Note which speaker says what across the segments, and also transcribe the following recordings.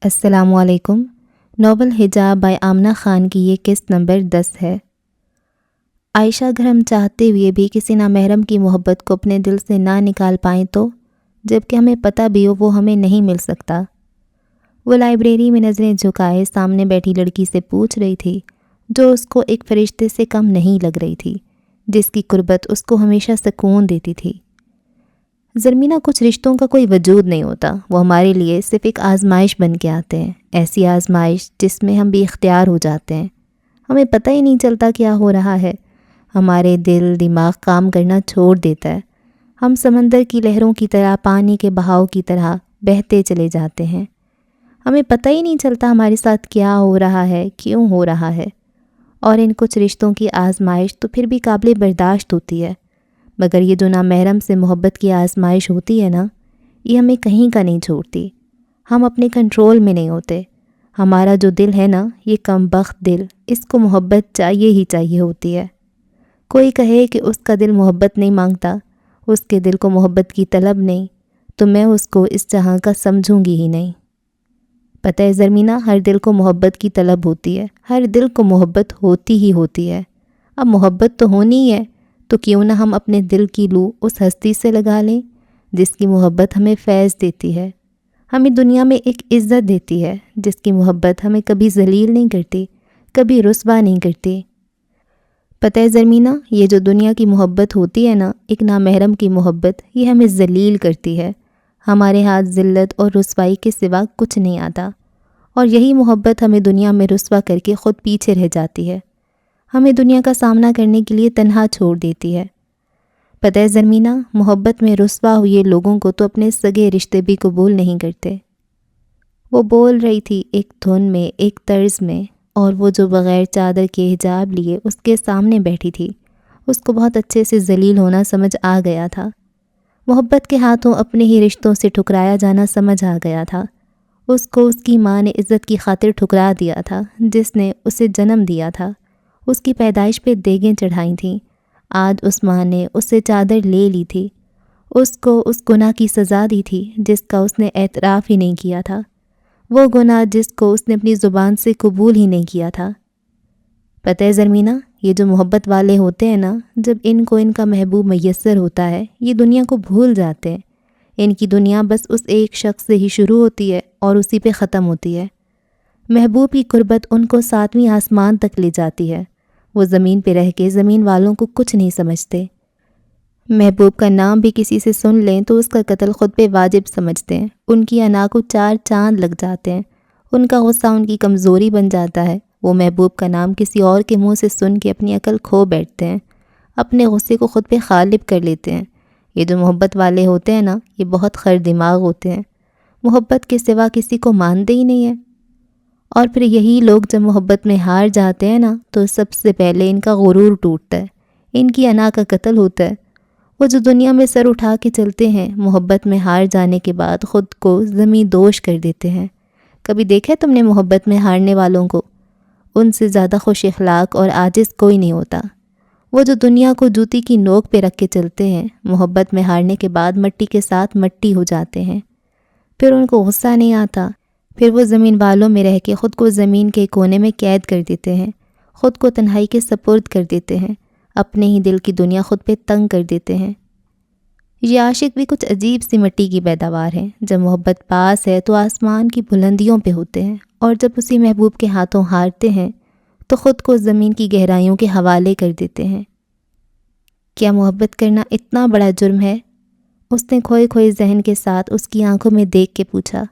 Speaker 1: السلام علیکم۔ ناول حجاب بائی آمنہ خان کی یہ قسط نمبر 10 ہے۔ عائشہ اگر ہم چاہتے ہوئے بھی کسی نامحرم کی محبت کو اپنے دل سے نہ نکال پائیں تو جب کہ ہمیں پتہ بھی ہو وہ ہمیں نہیں مل سکتا۔ وہ لائبریری میں نظریں جھکائے سامنے بیٹھی لڑکی سے پوچھ رہی تھی جو اس کو ایک فرشتے سے کم نہیں لگ رہی تھی، جس کی قربت اس کو ہمیشہ سکون دیتی تھی۔ زرمینہ، کچھ رشتوں کا کوئی وجود نہیں ہوتا، وہ ہمارے لیے صرف ایک آزمائش بن کے آتے ہیں، ایسی آزمائش جس میں ہم بھی اختیار ہو جاتے ہیں۔ ہمیں پتہ ہی نہیں چلتا کیا ہو رہا ہے، ہمارے دل دماغ کام کرنا چھوڑ دیتا ہے، ہم سمندر کی لہروں کی طرح، پانی کے بہاؤ کی طرح بہتے چلے جاتے ہیں۔ ہمیں پتہ ہی نہیں چلتا ہمارے ساتھ کیا ہو رہا ہے، کیوں ہو رہا ہے۔ اور ان کچھ رشتوں کی آزمائش تو پھر بھی قابل برداشت ہوتی ہے، مگر یہ جو نامحرم سے محبت کی آزمائش ہوتی ہے نا، یہ ہمیں کہیں کا نہیں چھوڑتی۔ ہم اپنے کنٹرول میں نہیں ہوتے۔ ہمارا جو دل ہے نا، یہ کم بخت دل، اس کو محبت چاہیے ہی چاہیے ہوتی ہے۔ کوئی کہے کہ اس کا دل محبت نہیں مانگتا، اس کے دل کو محبت کی طلب نہیں، تو میں اس کو اس جہاں کا سمجھوں گی ہی نہیں۔ پتہ ہے زرمینہ، ہر دل کو محبت کی طلب ہوتی ہے، ہر دل کو محبت ہوتی ہی ہوتی ہے۔ اب محبت تو ہونی ہی ہے، تو کیوں نہ ہم اپنے دل کی لو اس ہستی سے لگا لیں جس کی محبت ہمیں فیض دیتی ہے، ہمیں دنیا میں ایک عزت دیتی ہے، جس کی محبت ہمیں کبھی ذلیل نہیں کرتی، کبھی رسوا نہیں کرتی۔ پتہ ہے زرمینہ، یہ جو دنیا کی محبت ہوتی ہے نا، ایک نامحرم کی محبت، یہ ہمیں ذلیل کرتی ہے، ہمارے ہاتھ ذلت اور رسوائی کے سوا کچھ نہیں آتا، اور یہی محبت ہمیں دنیا میں رسوا کر کے خود پیچھے رہ جاتی ہے، ہمیں دنیا کا سامنا کرنے کے لیے تنہا چھوڑ دیتی ہے۔ پتہ ہے زرمینہ، محبت میں رسوا ہوئے لوگوں کو تو اپنے سگے رشتے بھی قبول نہیں کرتے۔ وہ بول رہی تھی ایک دھن میں، ایک طرز میں، اور وہ جو بغیر چادر کے حجاب لیے اس کے سامنے بیٹھی تھی، اس کو بہت اچھے سے ذلیل ہونا سمجھ آ گیا تھا۔ محبت کے ہاتھوں اپنے ہی رشتوں سے ٹھکرایا جانا سمجھ آ گیا تھا۔ اس کو اس کی ماں نے عزت کی خاطر ٹھکرا دیا تھا، جس نے اسے جنم دیا تھا، اس کی پیدائش پہ دیگیں چڑھائی تھیں۔ آج اس ماں نے اس سے چادر لے لی تھی، اس کو اس گناہ کی سزا دی تھی جس کا اس نے اعتراف ہی نہیں کیا تھا، وہ گناہ جس کو اس نے اپنی زبان سے قبول ہی نہیں کیا تھا۔ پتہ ہے زرمینہ، یہ جو محبت والے ہوتے ہیں نا، جب ان کو ان کا محبوب میسر ہوتا ہے، یہ دنیا کو بھول جاتے ہیں۔ ان کی دنیا بس اس ایک شخص سے ہی شروع ہوتی ہے اور اسی پہ ختم ہوتی ہے۔ محبوب کی قربت ان کو 7ویں آسمان تک لے جاتی ہے، وہ زمین پہ رہ کے زمین والوں کو کچھ نہیں سمجھتے۔ محبوب کا نام بھی کسی سے سن لیں تو اس کا قتل خود پہ واجب سمجھتے ہیں، ان کی انا کو 4 چاند لگ جاتے ہیں، ان کا غصہ ان کی کمزوری بن جاتا ہے، وہ محبوب کا نام کسی اور کے منہ سے سن کے اپنی عقل کھو بیٹھتے ہیں، اپنے غصے کو خود پہ غالب کر لیتے ہیں۔ یہ جو محبت والے ہوتے ہیں نا، یہ بہت خر دماغ ہوتے ہیں، محبت کے سوا کسی کو مانتے ہی نہیں ہیں۔ اور پھر یہی لوگ جب محبت میں ہار جاتے ہیں نا، تو سب سے پہلے ان کا غرور ٹوٹتا ہے، ان کی انا کا قتل ہوتا ہے۔ وہ جو دنیا میں سر اٹھا کے چلتے ہیں، محبت میں ہار جانے کے بعد خود کو زمیں دوش کر دیتے ہیں۔ کبھی دیکھا تم نے محبت میں ہارنے والوں کو؟ ان سے زیادہ خوش اخلاق اور عاجز کوئی نہیں ہوتا۔ وہ جو دنیا کو جوتی کی نوک پہ رکھ کے چلتے ہیں، محبت میں ہارنے کے بعد مٹی کے ساتھ مٹی ہو جاتے ہیں، پھر ان کو غصہ نہیں آتا، پھر وہ زمین والوں میں رہ کے خود کو زمین کے کونے میں قید کر دیتے ہیں، خود کو تنہائی کے سپرد کر دیتے ہیں، اپنے ہی دل کی دنیا خود پہ تنگ کر دیتے ہیں۔ یہ عاشق بھی کچھ عجیب سی مٹی کی پیداوار ہیں، جب محبت پاس ہے تو آسمان کی بلندیوں پہ ہوتے ہیں، اور جب اسی محبوب کے ہاتھوں ہارتے ہیں تو خود کو زمین کی گہرائیوں کے حوالے کر دیتے ہیں۔ کیا محبت کرنا اتنا بڑا جرم ہے؟ اس نے کھوئے کھوئے ذہن کے ساتھ اس کی آنکھوں میں دیکھ کے پوچھا۔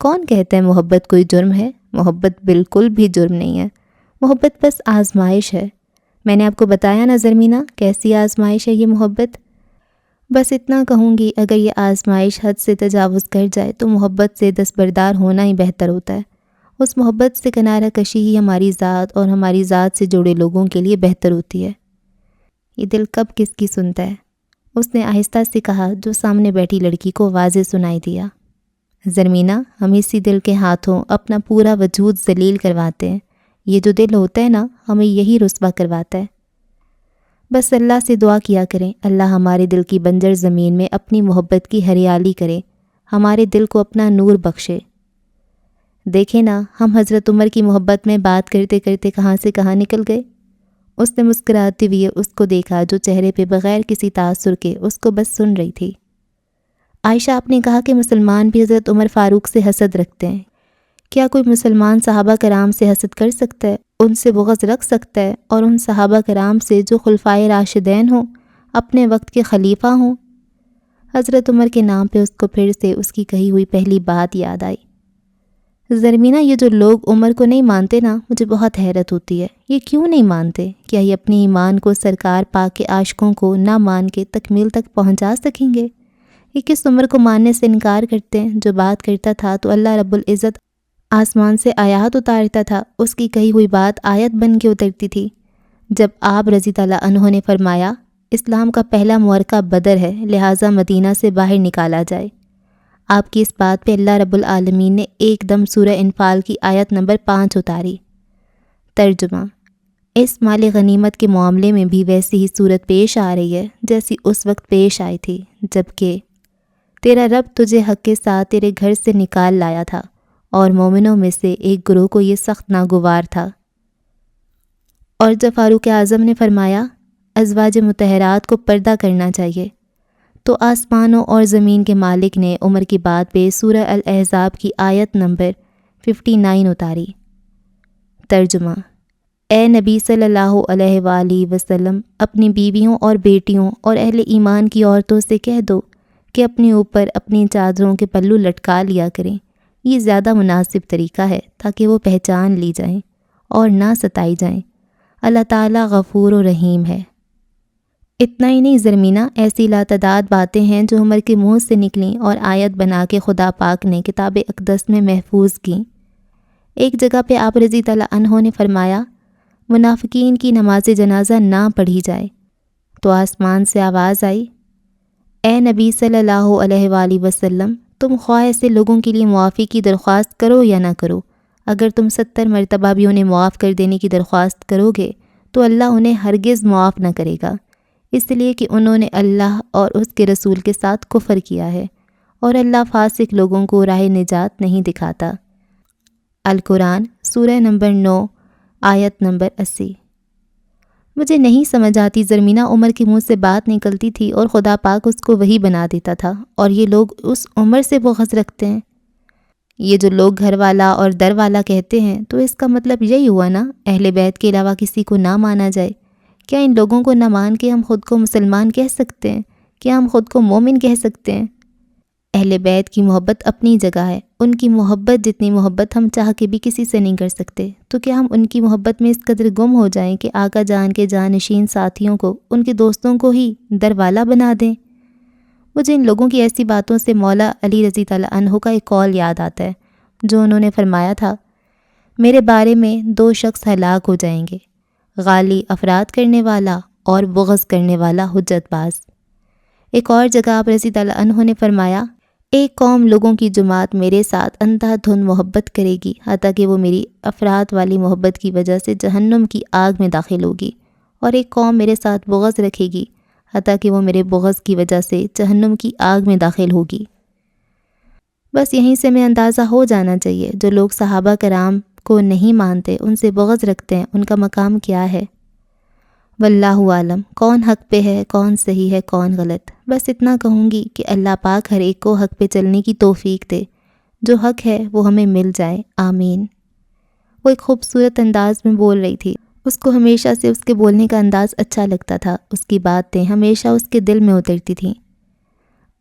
Speaker 1: کون کہتا ہے محبت کوئی جرم ہے؟ محبت بالکل بھی جرم نہیں ہے، محبت بس آزمائش ہے۔ میں نے آپ کو بتایا نا زرمینہ، کیسی آزمائش ہے یہ محبت۔ بس اتنا کہوں گی، اگر یہ آزمائش حد سے تجاوز کر جائے تو محبت سے دستبردار ہونا ہی بہتر ہوتا ہے۔ اس محبت سے کنارہ کشی ہی ہماری ذات اور ہماری ذات سے جڑے لوگوں کے لیے بہتر ہوتی ہے۔ یہ دل کب کس کی سنتا ہے؟ اس نے آہستہ سے کہا، جو سامنے بیٹھی لڑکی کو واضح سنائی دیا۔ زرمینہ، ہم اسی دل کے ہاتھوں اپنا پورا وجود ذلیل کرواتے ہیں، یہ جو دل ہوتا ہے نا، ہمیں یہی رسوا کرواتا ہے۔ بس اللہ سے دعا کیا کریں، اللہ ہمارے دل کی بنجر زمین میں اپنی محبت کی ہریالی کرے، ہمارے دل کو اپنا نور بخشے۔ دیکھے نا، ہم حضرت عمر کی محبت میں بات کرتے کرتے کہاں سے کہاں نکل گئے۔ اس نے مسکراتے ہوئے اس کو دیکھا جو چہرے پہ بغیر کسی تاثر کے اس کو بس سن رہی تھی۔ عائشہ، آپ نے کہا کہ مسلمان بھی حضرت عمر فاروق سے حسد رکھتے ہیں۔ کیا کوئی مسلمان صحابہ کرام سے حسد کر سکتا ہے، ان سے بغض رکھ سکتا ہے، اور ان صحابہ کرام سے جو خلفائے راشدین ہوں، اپنے وقت کے خلیفہ ہوں؟ حضرت عمر کے نام پہ اس کو پھر سے اس کی کہی ہوئی پہلی بات یاد آئی۔ زرمینہ، یہ جو لوگ عمر کو نہیں مانتے نا، مجھے بہت حیرت ہوتی ہے۔ یہ کیوں نہیں مانتے؟ کیا یہ اپنے ایمان کو سرکار پاک کے عاشقوں کو نہ مان کے تکمیل تک پہنچا سکیں گے؟ یہ کس عمر کو ماننے سے انکار کرتے ہیں جو بات کرتا تھا تو اللہ رب العزت آسمان سے آیات اتارتا تھا، اس کی کہی ہوئی بات آیت بن کے اترتی تھی۔ جب آپ رضی اللہ عنہ نے فرمایا اسلام کا پہلا معرکہ بدر ہے، لہٰذا مدینہ سے باہر نکالا جائے، آپ کی اس بات پہ اللہ رب العالمین نے ایک دم سورہ انفال کی آیت نمبر 5 اتاری۔ ترجمہ: اس مال غنیمت کے معاملے میں بھی ویسی ہی صورت پیش آ رہی ہے جیسی اس وقت پیش آئی تھی جبکہ تیرا رب تجھے حق کے ساتھ تیرے گھر سے نکال لایا تھا، اور مومنوں میں سے ایک گروہ کو یہ سخت ناگوار تھا۔ اور جب فاروق اعظم نے فرمایا ازواج مطہرات کو پردہ کرنا چاہیے، تو آسمانوں اور زمین کے مالک نے عمر کی بات پہ سورہ الاحزاب کی آیت نمبر 59 اتاری۔ ترجمہ: اے نبی صلی اللہ علیہ وآلہ وسلم، اپنی بیویوں اور بیٹیوں اور اہل ایمان کی عورتوں سے کہہ دو کہ اپنے اوپر اپنی چادروں کے پلو لٹکا لیا کریں، یہ زیادہ مناسب طریقہ ہے تاکہ وہ پہچان لی جائیں اور نہ ستائی جائیں۔ اللہ تعالیٰ غفور و رحیم ہے۔ اتنا ہی نہیں زرمینہ، ایسی لاتعداد باتیں ہیں جو عمر کے منہ سے نکلیں اور آیت بنا کے خدا پاک نے کتاب اقدس میں محفوظ کیں۔ ایک جگہ پہ آپ رضی اللہ عنہ نے فرمایا منافقین کی نماز جنازہ نہ پڑھی جائے، تو آسمان سے آواز آئی، اے نبی صلی اللہ علیہ وآلہ وسلم، تم خواہ ایسے لوگوں کے لیے معافی کی درخواست کرو یا نہ کرو، اگر تم 70 مرتبہ بھی انہیں معاف کر دینے کی درخواست کرو گے تو اللہ انہیں ہرگز معاف نہ کرے گا، اس لیے کہ انہوں نے اللہ اور اس کے رسول کے ساتھ کفر کیا ہے، اور اللہ فاسق لوگوں کو راہ نجات نہیں دکھاتا۔ القرآن سورہ نمبر 9 آیت نمبر 80۔ مجھے نہیں سمجھ آتی زرمینہ، عمر کے منہ سے بات نکلتی تھی اور خدا پاک اس کو وہی بنا دیتا تھا، اور یہ لوگ اس عمر سے بغض رکھتے ہیں۔ یہ جو لوگ گھر والا اور در والا کہتے ہیں، تو اس کا مطلب یہی ہوا نا اہل بیت کے علاوہ کسی کو نہ مانا جائے۔ کیا ان لوگوں کو نہ مان کے ہم خود کو مسلمان کہہ سکتے ہیں؟ کیا ہم خود کو مومن کہہ سکتے ہیں؟ اہل بیت کی محبت اپنی جگہ ہے، ان کی محبت جتنی محبت ہم چاہ کے بھی کسی سے نہیں کر سکتے، تو کیا ہم ان کی محبت میں اس قدر گم ہو جائیں کہ آقا جان کے جانشین ساتھیوں کو، ان کے دوستوں کو ہی دروالا بنا دیں؟ مجھے ان لوگوں کی ایسی باتوں سے مولا علی رضی اللہ عنہ کا ایک قول یاد آتا ہے جو انہوں نے فرمایا تھا، میرے بارے میں 2 شخص ہلاک ہو جائیں گے، غالی افراد کرنے والا اور بغض کرنے والا حجت باز۔ ایک اور جگہ آپ رضی اللہ عنہ نے فرمایا، ایک قوم لوگوں کی جماعت میرے ساتھ اندھا دھند محبت کرے گی حتیٰ کہ وہ میری افراد والی محبت کی وجہ سے جہنم کی آگ میں داخل ہوگی، اور ایک قوم میرے ساتھ بغض رکھے گی حتیٰ کہ وہ میرے بغض کی وجہ سے جہنم کی آگ میں داخل ہوگی۔ بس یہیں سے میں اندازہ ہو جانا چاہیے جو لوگ صحابہ کرام کو نہیں مانتے، ان سے بغض رکھتے ہیں، ان کا مقام کیا ہے۔ واللہ عالم، کون حق پہ ہے، کون صحیح ہے، کون غلط۔ بس اتنا کہوں گی کہ اللہ پاک ہر ایک کو حق پہ چلنے کی توفیق دے، جو حق ہے وہ ہمیں مل جائے، آمین۔ وہ ایک خوبصورت انداز میں بول رہی تھی، اس کو ہمیشہ سے اس کے بولنے کا انداز اچھا لگتا تھا، اس کی باتیں ہمیشہ اس کے دل میں اترتی تھیں۔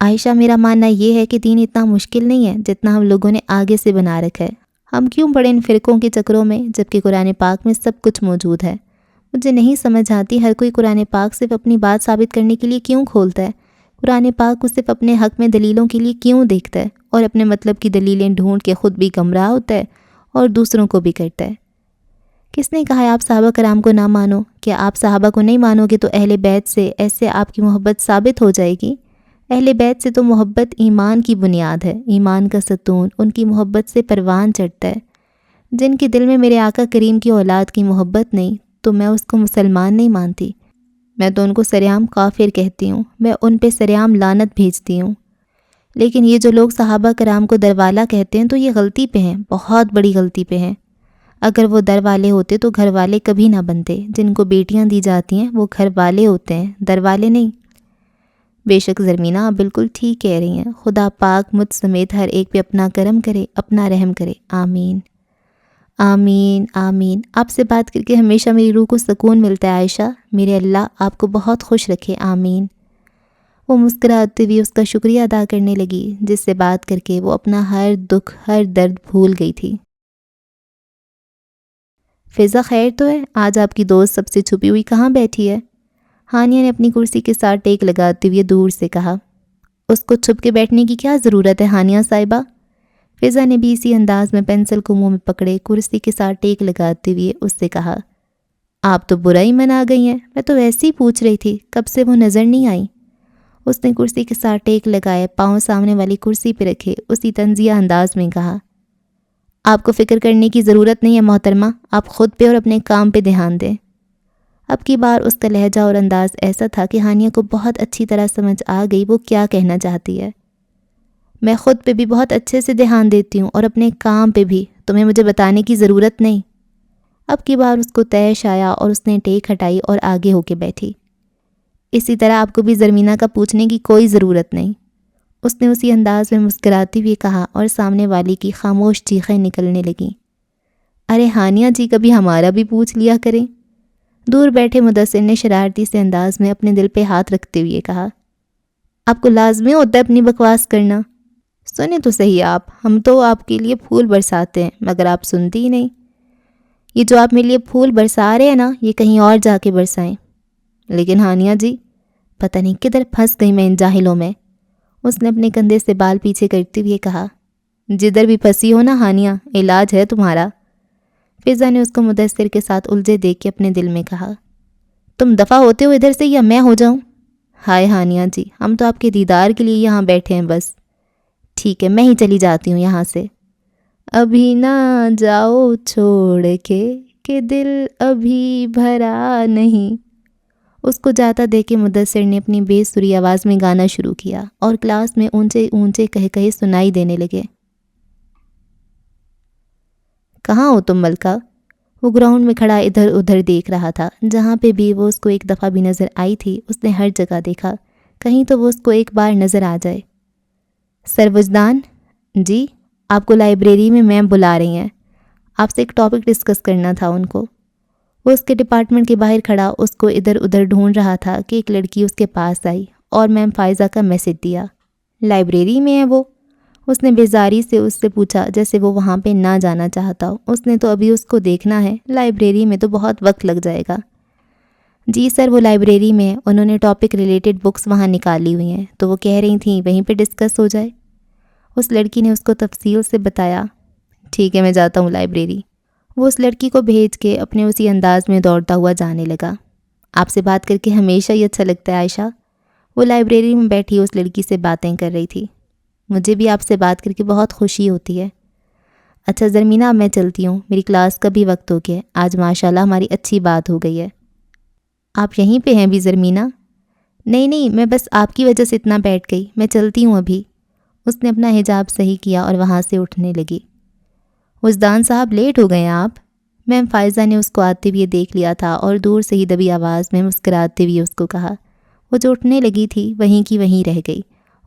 Speaker 1: عائشہ، میرا ماننا یہ ہے کہ دین اتنا مشکل نہیں ہے جتنا ہم لوگوں نے آگے سے بنا رکھا ہے۔ ہم کیوں پڑے ان فرقوں کے چکروں میں جبکہ قرآن پاک میں سب کچھ موجود ہے؟ مجھے نہیں سمجھ آتی ہر کوئی قرآن پاک صرف اپنی بات ثابت کرنے کے لیے کیوں کھولتا ہے، قرآن پاک کو صرف اپنے حق میں دلیلوں کے لیے کیوں دیکھتا ہے، اور اپنے مطلب کی دلیلیں ڈھونڈ کے خود بھی گمراہ ہوتا ہے اور دوسروں کو بھی کرتا ہے۔ کس نے کہا ہے آپ صحابہ کرام کو نہ مانو؟ کیا آپ صحابہ کو نہیں مانو گے تو اہل بیت سے ایسے آپ کی محبت ثابت ہو جائے گی؟ اہل بیت سے تو محبت ایمان کی بنیاد ہے، ایمان کا ستون، ان کی محبت سے پروان چڑھتا ہے۔ جن کے دل میں میرے آقا کریم کی اولاد کی محبت نہیں تو میں اس کو مسلمان نہیں مانتی، میں تو ان کو سرعام کافر کہتی ہوں، میں ان پہ سرعام لعنت بھیجتی ہوں۔ لیکن یہ جو لوگ صحابہ کرام کو دروالا کہتے ہیں تو یہ غلطی پہ ہیں، بہت بڑی غلطی پہ ہیں۔ اگر وہ در والے ہوتے تو گھر والے کبھی نہ بنتے۔ جن کو بیٹیاں دی جاتی ہیں وہ گھر والے ہوتے ہیں، در والے نہیں۔ بے شک زرمینہ، آپ بالکل ٹھیک کہہ رہی ہیں۔ خدا پاک مجھ سمیت ہر ایک پہ اپنا کرم کرے، اپنا رحم کرے، آمین آمین آمین۔ آپ سے بات کر کے ہمیشہ میری روح کو سکون ملتا ہے عائشہ، میرے اللہ آپ کو بہت خوش رکھے، آمین۔ وہ مسکراتے ہوئے اس کا شکریہ ادا کرنے لگی، جس سے بات کر کے وہ اپنا ہر دکھ ہر درد بھول گئی تھی۔ فضا خیر تو ہے؟ آج آپ کی دوست سب سے چھپی ہوئی کہاں بیٹھی ہے؟ ہانیہ نے اپنی کرسی کے ساتھ ٹیک لگاتے ہوئے دور سے کہا۔ اس کو چھپ کے بیٹھنے کی کیا ضرورت ہے ہانیہ صاحبہ؟ فضا نے بھی اسی انداز میں پینسل کو منہ میں پکڑے کرسی کے ساتھ ٹیک لگاتے ہوئے اس سے کہا۔ آپ تو برا ہی منا گئی ہیں، میں تو ویسے ہی پوچھ رہی تھی، کب سے وہ نظر نہیں آئی۔ اس نے کرسی کے ساتھ ٹیک لگائے، پاؤں سامنے والی کرسی پہ رکھے، اسی طنزیہ انداز میں کہا۔ آپ کو فکر کرنے کی ضرورت نہیں ہے محترمہ، آپ خود پہ اور اپنے کام پہ دھیان دیں۔ اب کی بار اس کا لہجہ اور انداز ایسا تھا کہ ہانیہ کو بہت اچھی طرح سمجھ آ گئی وہ کیا کہنا چاہتی ہے۔ میں خود پہ بھی بہت اچھے سے دھیان دیتی ہوں اور اپنے کام پہ بھی، تمہیں مجھے بتانے کی ضرورت نہیں۔ اب کی بار اس کو طیش آیا اور اس نے ٹیک ہٹائی اور آگے ہو کے بیٹھی۔ اسی طرح آپ کو بھی زرمینہ کا پوچھنے کی کوئی ضرورت نہیں، اس نے اسی انداز میں مسکراتی ہوئے کہا اور سامنے والی کی خاموش چیخیں نکلنے لگیں۔ ارے ہانیہ جی کبھی ہمارا بھی پوچھ لیا کریں۔ دور بیٹھے مدثر نے شرارتی سے انداز میں اپنے دل پہ ہاتھ رکھتے ہوئے کہا۔ آپ کو لازمی ہوتا ہے اپنی بکواس کرنا؟ سنیں تو صحیح آپ، ہم تو آپ کے لیے پھول برساتے ہیں مگر آپ سنتی ہی نہیں۔ یہ جو آپ میرے لیے پھول برسا رہے ہیں نا، یہ کہیں اور جا کے برسائیں۔ لیکن ہانیہ جی، پتہ نہیں کدھر پھنس گئی میں ان جاہلوں میں، اس نے اپنے کندھے سے بال پیچھے کرتے ہوئے کہا۔ جدھر بھی پھنسی ہو نا ہانیہ، علاج ہے تمہارا۔ فضا نے اس کو مدثر کے ساتھ الجھے دیکھ کے اپنے دل میں کہا۔ تم دفع ہوتے ہو ادھر سے یا میں ہو جاؤں؟ ہائے ہانیہ جی، ہم تو آپ کے دیدار کے لیے یہاں بیٹھے ہیں بس۔ ٹھیک ہے، میں ہی چلی جاتی ہوں یہاں سے۔ ابھی نہ جاؤ چھوڑ کے کہ دل ابھی بھرا نہیں۔ اس کو جاتا دیکھ کے مدثر نے اپنی بے سری آواز میں گانا شروع کیا اور کلاس میں اونچے اونچے کہے سنائی دینے لگے۔ کہاں ہو تم ملکہ؟ وہ گراؤنڈ میں کھڑا ادھر ادھر دیکھ رہا تھا، جہاں پہ بھی وہ اس کو ایک دفعہ بھی نظر آئی تھی اس نے ہر جگہ دیکھا، کہیں تو وہ اس کو ایک بار نظر آ جائے۔ سروجدان جی، آپ کو لائبریری میں میم بلا رہی ہیں، آپ سے ایک ٹاپک ڈسکس کرنا تھا ان کو۔ وہ اس کے ڈپارٹمنٹ کے باہر کھڑا اس کو ادھر ادھر ڈھونڈ رہا تھا کہ ایک لڑکی اس کے پاس آئی اور میم فائزہ کا میسج دیا۔ لائبریری میں ہے وہ؟ اس نے بیزاری سے اس سے پوچھا، جیسے وہ وہاں پہ نہ جانا چاہتا ہو۔ اس نے تو ابھی اس کو دیکھنا ہے، لائبریری میں تو بہت وقت لگ جائے گا۔ جی سر، وہ لائبریری میں انہوں نے ٹاپک ریلیٹڈ بکس وہاں نکالی ہوئی ہیں تو وہ کہہ رہی تھیں وہیں پہ ڈسکس ہو جائے۔ اس لڑکی نے اس کو تفصیل سے بتایا۔ ٹھیک ہے، میں جاتا ہوں لائبریری۔ وہ اس لڑکی کو بھیج کے اپنے اسی انداز میں دوڑتا ہوا جانے لگا۔ آپ سے بات کر کے ہمیشہ ہی اچھا لگتا ہے عائشہ۔ وہ لائبریری میں بیٹھی اس لڑکی سے باتیں کر رہی تھی۔ مجھے بھی آپ سے بات کر کے بہت خوشی ہوتی ہے۔ اچھا زرمینہ، اب میں چلتی ہوں، میری کلاس کا بھی وقت ہو گیا، آج ماشاءاللہ ہماری اچھی بات ہو گئی ہے۔ آپ یہیں پہ ہیں بھی زرمینہ؟ نہیں، میں بس آپ کی وجہ سے اتنا بیٹھ گئی، میں چلتی ہوں ابھی۔ اس نے اپنا حجاب صحیح کیا اور وہاں سے اٹھنے لگی۔ وجدان صاحب لیٹ ہو گئے آپ؟ میم فائزہ نے اس کو آتے ہوئے دیکھ لیا تھا اور دور سے ہی دبی آواز میں مسکراتے ہوئے اس کو کہا۔ وہ جو اٹھنے لگی تھی وہیں کی وہیں رہ گئی۔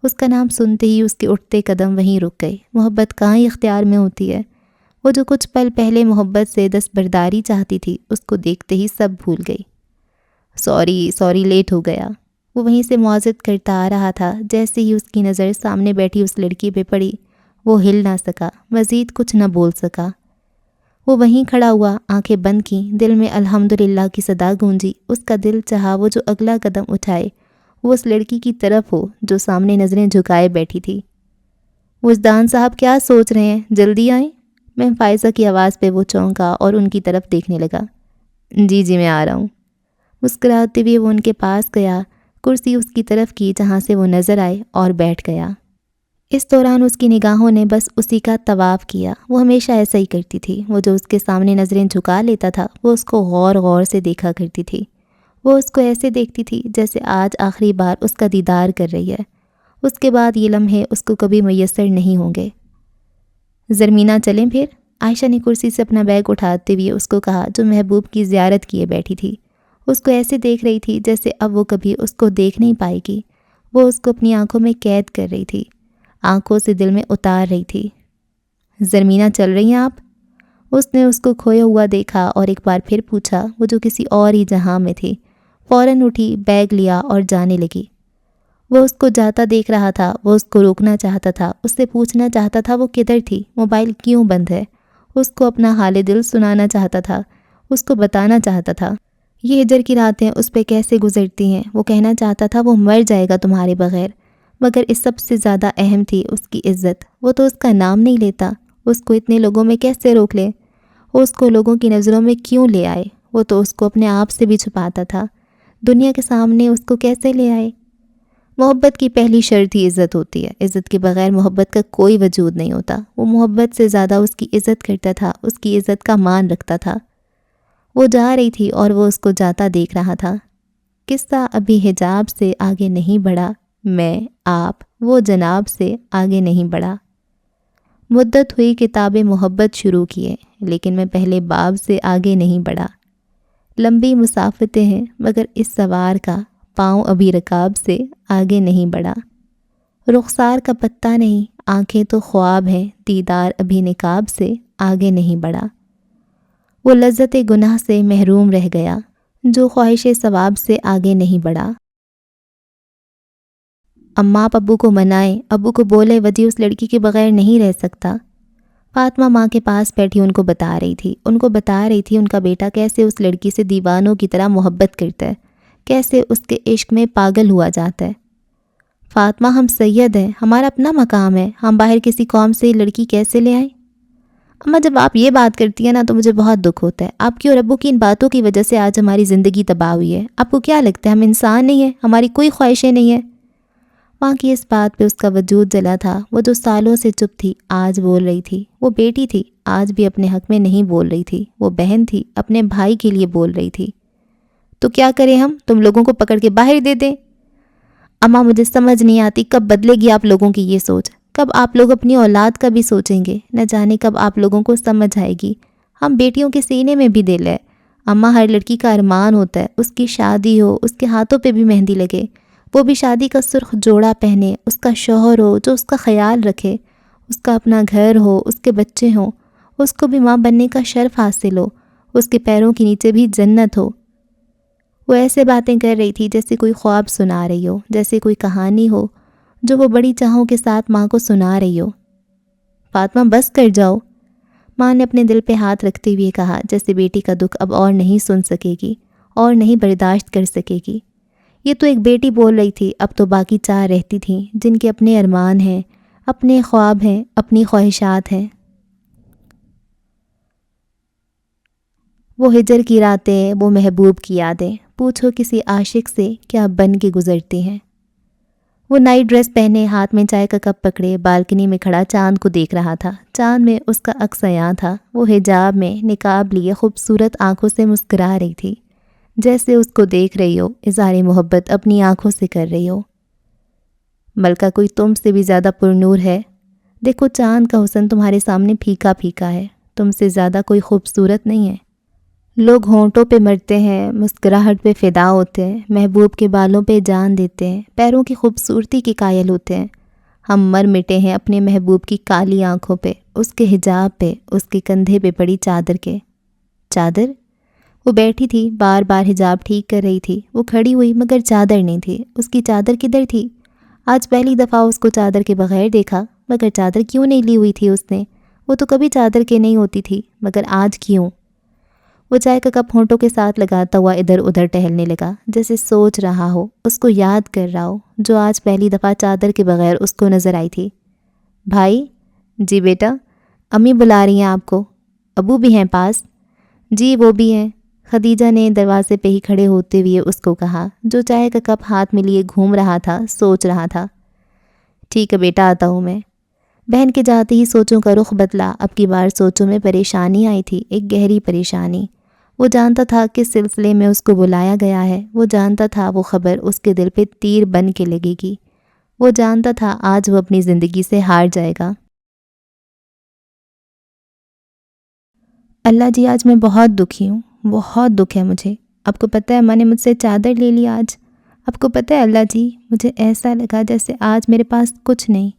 Speaker 1: اس کا نام سنتے ہی اس کے اٹھتے قدم وہیں رک گئے۔ محبت کہاں ہی اختیار میں ہوتی ہے۔ وہ جو کچھ پل پہلے محبت سے دستبرداری چاہتی تھی اس کو دیکھتے ہی سب بھول گئی۔ سوری لیٹ ہو گیا۔ وہ وہیں سے معذرت کرتا آ رہا تھا، جیسے ہی اس کی نظر سامنے بیٹھی اس لڑکی پہ پڑی وہ ہل نہ سکا، مزید کچھ نہ بول سکا۔ وہ وہیں کھڑا ہوا، آنکھیں بند کیں، دل میں الحمدللہ کی صدا گونجی۔ اس کا دل چاہا وہ جو اگلا قدم اٹھائے وہ اس لڑکی کی طرف ہو جو سامنے نظریں جھکائے بیٹھی تھی۔ وجدان صاحب کیا سوچ رہے ہیں، جلدی آئیں؟ میں فائزہ کی آواز پہ وہ چونکا اور ان کی طرف دیکھنے لگا۔ جی میں آ رہا ہوں۔ مسکراتے ہوئے وہ ان کے پاس گیا، کرسی اس کی طرف کی جہاں سے وہ نظر آئے اور بیٹھ گیا۔ اس دوران اس کی نگاہوں نے بس اسی کا طواف کیا۔ وہ ہمیشہ ایسا ہی کرتی تھی، وہ جو اس کے سامنے نظریں جھکا لیتا تھا وہ اس کو غور غور سے دیکھا کرتی تھی۔ وہ اس کو ایسے دیکھتی تھی جیسے آج آخری بار اس کا دیدار کر رہی ہے۔ اس کے بعد یہ لمحے اس کو کبھی میسر نہیں ہوں گے۔ زرمینہ چلیں پھر؟ عائشہ نے کرسی سے اپنا بیگ اٹھاتے ہوئے اس کو کہا، جو محبوب کی زیارت کیے بیٹھی تھی۔ اس کو ایسے دیکھ رہی تھی جیسے اب وہ کبھی اس کو دیکھ نہیں پائے گی۔ وہ اس کو اپنی آنکھوں میں قید کر رہی تھی، آنکھوں سے دل میں اتار رہی تھی۔ زرمینہ چل رہی ہیں آپ؟ اس نے اس کو کھویا ہوا دیکھا اور ایک بار پھر پوچھا، وہ جو کسی اور ہی جہاں میں تھی۔ فوراً اٹھی، بیگ لیا اور جانے لگی۔ وہ اس کو جاتا دیکھ رہا تھا، وہ اس کو روکنا چاہتا تھا، اس سے پوچھنا چاہتا تھا وہ کدھر تھی، موبائل کیوں بند ہے۔ اس کو اپنا حال دل سنانا چاہتا تھا، اس کو بتانا چاہتا تھا یہ ہجر کی راتیں اس پہ کیسے گزرتی ہیں۔ وہ کہنا چاہتا تھا وہ مر جائے گا تمہارے بغیر، مگر اس سب سے زیادہ اہم تھی اس کی عزت۔ وہ تو اس کا نام نہیں لیتا، اس کو اتنے لوگوں میں کیسے روک لے؟ وہ اس کو لوگوں کی نظروں میں کیوں لے آئے؟ وہ تو اس کو اپنے آپ سے بھی چھپاتا تھا، دنیا کے سامنے اس کو کیسے لے آئے؟ محبت کی پہلی شرط ہی عزت ہوتی ہے، عزت کے بغیر محبت کا کوئی وجود نہیں ہوتا۔ وہ محبت سے زیادہ اس کی عزت کرتا تھا، اس کی عزت کا مان رکھتا تھا۔ وہ جا رہی تھی اور وہ اس کو جاتا دیکھ رہا تھا۔ قصہ ابھی حجاب سے آگے نہیں بڑھا، میں، آپ، وہ جناب سے آگے نہیں بڑھا۔ مدت ہوئی کتاب محبت شروع کیے، لیکن میں پہلے باب سے آگے نہیں بڑھا۔ لمبی مسافتیں ہیں مگر اس سوار کا پاؤں ابھی رکاب سے آگے نہیں بڑھا۔ رخسار کا پتہ نہیں، آنکھیں تو خواب ہیں، دیدار ابھی نقاب سے آگے نہیں بڑھا۔ وہ لذت گناہ سے محروم رہ گیا، جو خواہش ثواب سے آگے نہیں بڑھا۔ اماں آپ ابو کو منائیں، ابو کو بولے وجی اس لڑکی کے بغیر نہیں رہ سکتا۔ فاطمہ ماں کے پاس بیٹھی ان کو بتا رہی تھی ان کا بیٹا کیسے اس لڑکی سے دیوانوں کی طرح محبت کرتا ہے، کیسے اس کے عشق میں پاگل ہوا جاتا ہے۔ فاطمہ ہم سید ہیں، ہمارا اپنا مقام ہے، ہم باہر کسی قوم سے یہ لڑکی کیسے لے آئیں؟ اماں جب آپ یہ بات کرتی ہیں نا تو مجھے بہت دکھ ہوتا ہے، آپ کی اور ابو کی ان باتوں کی وجہ سے آج ہماری زندگی تباہ ہوئی ہے۔ آپ کو کیا لگتا ہے ہم انسان نہیں ہیں، ہماری کوئی خواہشیں نہیں ہیں؟ ماں کی اس بات پہ اس کا وجود جلا تھا۔ وہ جو سالوں سے چپ تھی آج بول رہی تھی، وہ بیٹی تھی آج بھی اپنے حق میں نہیں بول رہی تھی، وہ بہن تھی اپنے بھائی کے لیے بول رہی تھی۔ تو کیا کریں ہم، تم لوگوں کو پکڑ کے باہر دے دیں؟ اماں مجھے سمجھ نہیں آتی کب بدلے گی آپ لوگوں کی یہ سوچ، کب آپ لوگ اپنی اولاد کا بھی سوچیں گے، نہ جانے کب آپ لوگوں کو سمجھ آئے گی۔ ہم بیٹیوں کے سینے میں بھی دل ہے اماں، ہر لڑکی کا ارمان ہوتا ہے اس کی شادی ہو، اس کے ہاتھوں پہ بھی مہندی لگے، وہ بھی شادی کا سرخ جوڑا پہنے، اس کا شوہر ہو جو اس کا خیال رکھے، اس کا اپنا گھر ہو، اس کے بچے ہوں، اس کو بھی ماں بننے کا شرف حاصل ہو، اس کے پیروں کے نیچے بھی جنت ہو۔ وہ ایسے باتیں کر رہی تھی جیسے کوئی خواب سنا رہی ہو، جیسے کوئی کہانی ہو جو وہ بڑی چاہوں کے ساتھ ماں کو سنا رہی ہو۔ فاطمہ بس کر جاؤ، ماں نے اپنے دل پہ ہاتھ رکھتے ہوئے کہا، جیسے بیٹی کا دکھ اب اور نہیں سن سکے گی اور نہیں برداشت کر سکے گی۔ یہ تو ایک بیٹی بول رہی تھی، اب تو باقی 4 رہتی تھیں جن کے اپنے ارمان ہیں، اپنے خواب ہیں، اپنی خواہشات ہیں۔ وہ ہجر کی راتیں، وہ محبوب کی یادیں، پوچھو کسی عاشق سے کیا بن کے گزرتی ہیں۔ وہ نئی ڈریس پہنے، ہاتھ میں چائے کا کپ پکڑے، بالکنی میں کھڑا چاند کو دیکھ رہا تھا۔ چاند میں اس کا عکس عیاں تھا، وہ حجاب میں نقاب لیے خوبصورت آنکھوں سے مسکرا رہی تھی، جیسے اس کو دیکھ رہی ہو، اظہار محبت اپنی آنکھوں سے کر رہی ہو۔ ملکہ کوئی تم سے بھی زیادہ پرنور ہے؟ دیکھو چاند کا حسن تمہارے سامنے پھیکا پھیکا ہے، تم سے زیادہ کوئی خوبصورت نہیں ہے۔ لوگ ہونٹوں پہ مرتے ہیں، مسکراہٹ پہ فدا ہوتے ہیں، محبوب کے بالوں پہ جان دیتے ہیں، پیروں کی خوبصورتی کے قائل ہوتے ہیں۔ ہم مر مٹے ہیں اپنے محبوب کی کالی آنکھوں پہ، اس کے حجاب پہ، اس کے کندھے پہ پڑی چادر کے۔ چادر؟ وہ بیٹھی تھی، بار بار حجاب ٹھیک کر رہی تھی۔ وہ کھڑی ہوئی مگر چادر نہیں تھی، اس کی چادر کدھر تھی؟ آج پہلی دفعہ اس کو چادر کے بغیر دیکھا، مگر چادر کیوں نہیں لی ہوئی تھی اس نے؟ وہ تو کبھی چادر کے نہیں ہوتی تھی، مگر آج کیوں؟ وہ چائے کا کپ ہونٹوں کے ساتھ لگاتا ہوا ادھر ادھر ٹہلنے لگا، جیسے سوچ رہا ہو، اس کو یاد کر رہا ہو، جو آج پہلی دفعہ چادر کے بغیر اس کو نظر آئی تھی۔ بھائی؟ جی بیٹا؟ امی بلا رہی ہیں آپ کو؟ ابو بھی ہیں پاس؟ جی وہ بھی ہیں، خدیجہ نے دروازے پہ ہی کھڑے ہوتے ہوئے اس کو کہا، جو چائے کا کپ ہاتھ میں لیے گھوم رہا تھا، سوچ رہا تھا۔ ٹھیک ہے بیٹا، آتا ہوں میں۔ بہن کے جاتے ہی سوچوں کا رخ بدلا، اب کی بار سوچوں میں پریشانی آئی تھی، ایک گہری پریشانی۔ وہ جانتا تھا کس سلسلے میں اس کو بلایا گیا ہے، وہ جانتا تھا وہ خبر اس کے دل پہ تیر بن کے لگے گی، وہ جانتا تھا آج وہ اپنی زندگی سے ہار جائے گا۔ اللہ جی آج میں بہت دکھی ہوں، بہت دکھ ہے مجھے۔ آپ کو پتہ ہے ماں نے مجھ سے چادر لے لی آج۔ آپ کو پتہ ہے اللہ جی مجھے ایسا لگا جیسے آج میرے پاس کچھ نہیں،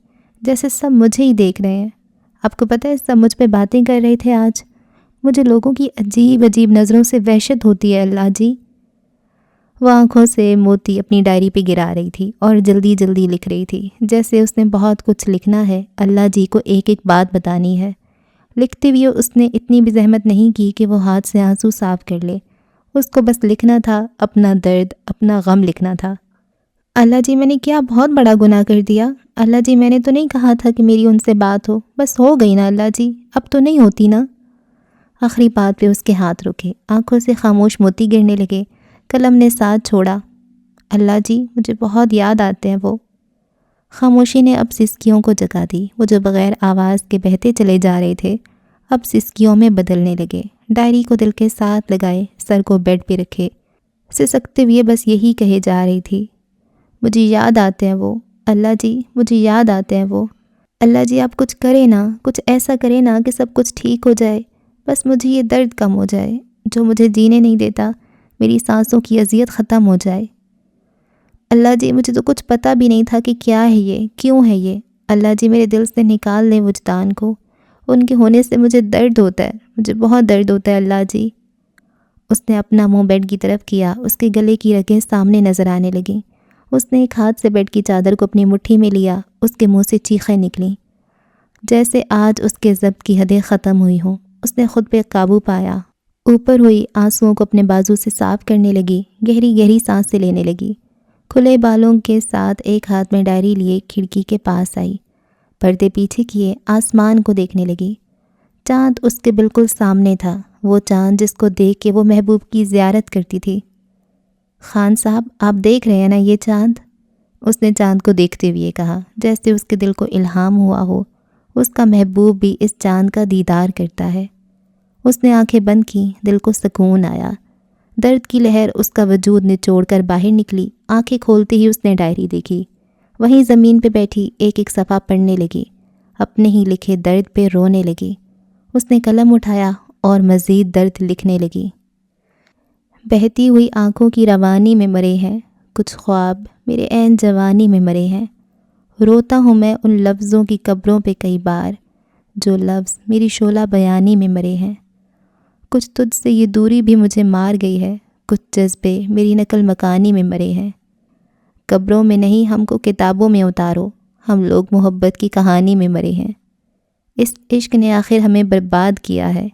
Speaker 1: جیسے سب مجھے ہی دیکھ رہے ہیں۔ آپ کو پتہ ہے سب مجھ پہ باتیں کر رہے تھے آج۔ مجھے لوگوں کی عجیب عجیب نظروں سے وحشت ہوتی ہے اللہ جی۔ وہ آنکھوں سے موتی اپنی ڈائری پہ گرا رہی تھی اور جلدی جلدی لکھ رہی تھی، جیسے اس نے بہت کچھ لکھنا ہے، اللہ جی کو ایک ایک بات بتانی ہے۔ لکھتے ہوئے اس نے اتنی بھی زحمت نہیں کی کہ وہ ہاتھ سے آنسو صاف کر لے۔ اس کو بس لکھنا تھا، اپنا درد، اپنا غم لکھنا تھا۔ اللہ جی میں نے کیا بہت بڑا گناہ کر دیا؟ اللہ جی میں نے تو نہیں کہا تھا کہ میری ان سے بات ہو، بس ہو گئی نا اللہ جی، اب تو نہیں ہوتی نا۔ آخری بات پہ اس کے ہاتھ رکے، آنکھوں سے خاموش موتی گرنے لگے، قلم نے ساتھ چھوڑا۔ اللہ جی مجھے بہت یاد آتے ہیں وہ۔ خاموشی نے اب سسکیوں کو جگا دی، وہ جو بغیر آواز کے بہتے چلے جا رہے تھے اب سسکیوں میں بدلنے لگے۔ ڈائری کو دل کے ساتھ لگائے، سر کو بیڈ پہ رکھے، سسکتے ہوئے بس یہی کہے جا رہی تھی، مجھے یاد آتے ہیں وہ، اللہ جی مجھے یاد آتے ہیں وہ۔ اللہ جی آپ کچھ کرے نا، کچھ ایسا کرے نا کہ سب کچھ ٹھیک ہو جائے، بس مجھے یہ درد کم ہو جائے جو مجھے جینے نہیں دیتا، میری سانسوں کی اذیت ختم ہو جائے۔ اللہ جی مجھے تو کچھ پتہ بھی نہیں تھا کہ کیا ہے یہ، کیوں ہے یہ۔ اللہ جی میرے دل سے نکال دیں وجدان کو، ان کے ہونے سے مجھے درد ہوتا ہے، مجھے بہت درد ہوتا ہے اللہ جی۔ اس نے اپنا منہ بیڈ کی طرف کیا، اس کے گلے کی رگیں سامنے نظر آنے لگیں۔ اس نے ایک ہاتھ سے بیڈ کی چادر کو اپنی مٹھی میں لیا، اس کے منہ سے چیخیں نکلیں جیسے آج اس کے ضبط کی حدیں ختم ہوئی ہوں۔ اس نے خود پہ قابو پایا، اوپر ہوئی آنسوؤں کو اپنے بازو سے صاف کرنے لگی، گہری گہری سانسیں لینے لگی۔ کھلے بالوں کے ساتھ ایک ہاتھ میں ڈائری لیے کھڑکی کے پاس آئی، پردے پیچھے کیے آسمان کو دیکھنے لگی۔ چاند اس کے بالکل سامنے تھا، وہ چاند جس کو دیکھ کے وہ محبوب کی زیارت کرتی تھی۔ خان صاحب آپ دیکھ رہے ہیں نا یہ چاند؟ اس نے چاند کو دیکھتے ہوئے کہا، جیسے اس کے دل کو الہام ہوا ہو اس کا محبوب بھی اس چاند کا دیدار کرتا ہے۔ اس نے آنکھیں بند کی، دل کو سکون آیا، درد کی لہر اس کا وجود نچوڑ کر باہر نکلی۔ آنکھیں کھولتے ہی اس نے ڈائری دیکھی، وہیں زمین پہ بیٹھی ایک ایک صفحہ پڑھنے لگی، اپنے ہی لکھے درد پہ رونے لگی۔ اس نے قلم اٹھایا اور مزید درد لکھنے لگی۔ بہتی ہوئی آنکھوں کی روانی میں مرے ہیں کچھ خواب، میرے عین جوانی میں مرے ہیں۔ روتا ہوں میں ان لفظوں کی قبروں پہ کئی بار، جو لفظ میری شعلہ بیانی میں مرے ہیں۔ کچھ تجھ سے یہ دوری بھی مجھے مار گئی ہے، کچھ جذبے میری نقل مکانی میں مرے ہیں۔ قبروں میں نہیں ہم کو کتابوں میں اتارو، ہم لوگ محبت کی کہانی میں مرے ہیں۔ اس عشق نے آخر ہمیں برباد کیا ہے،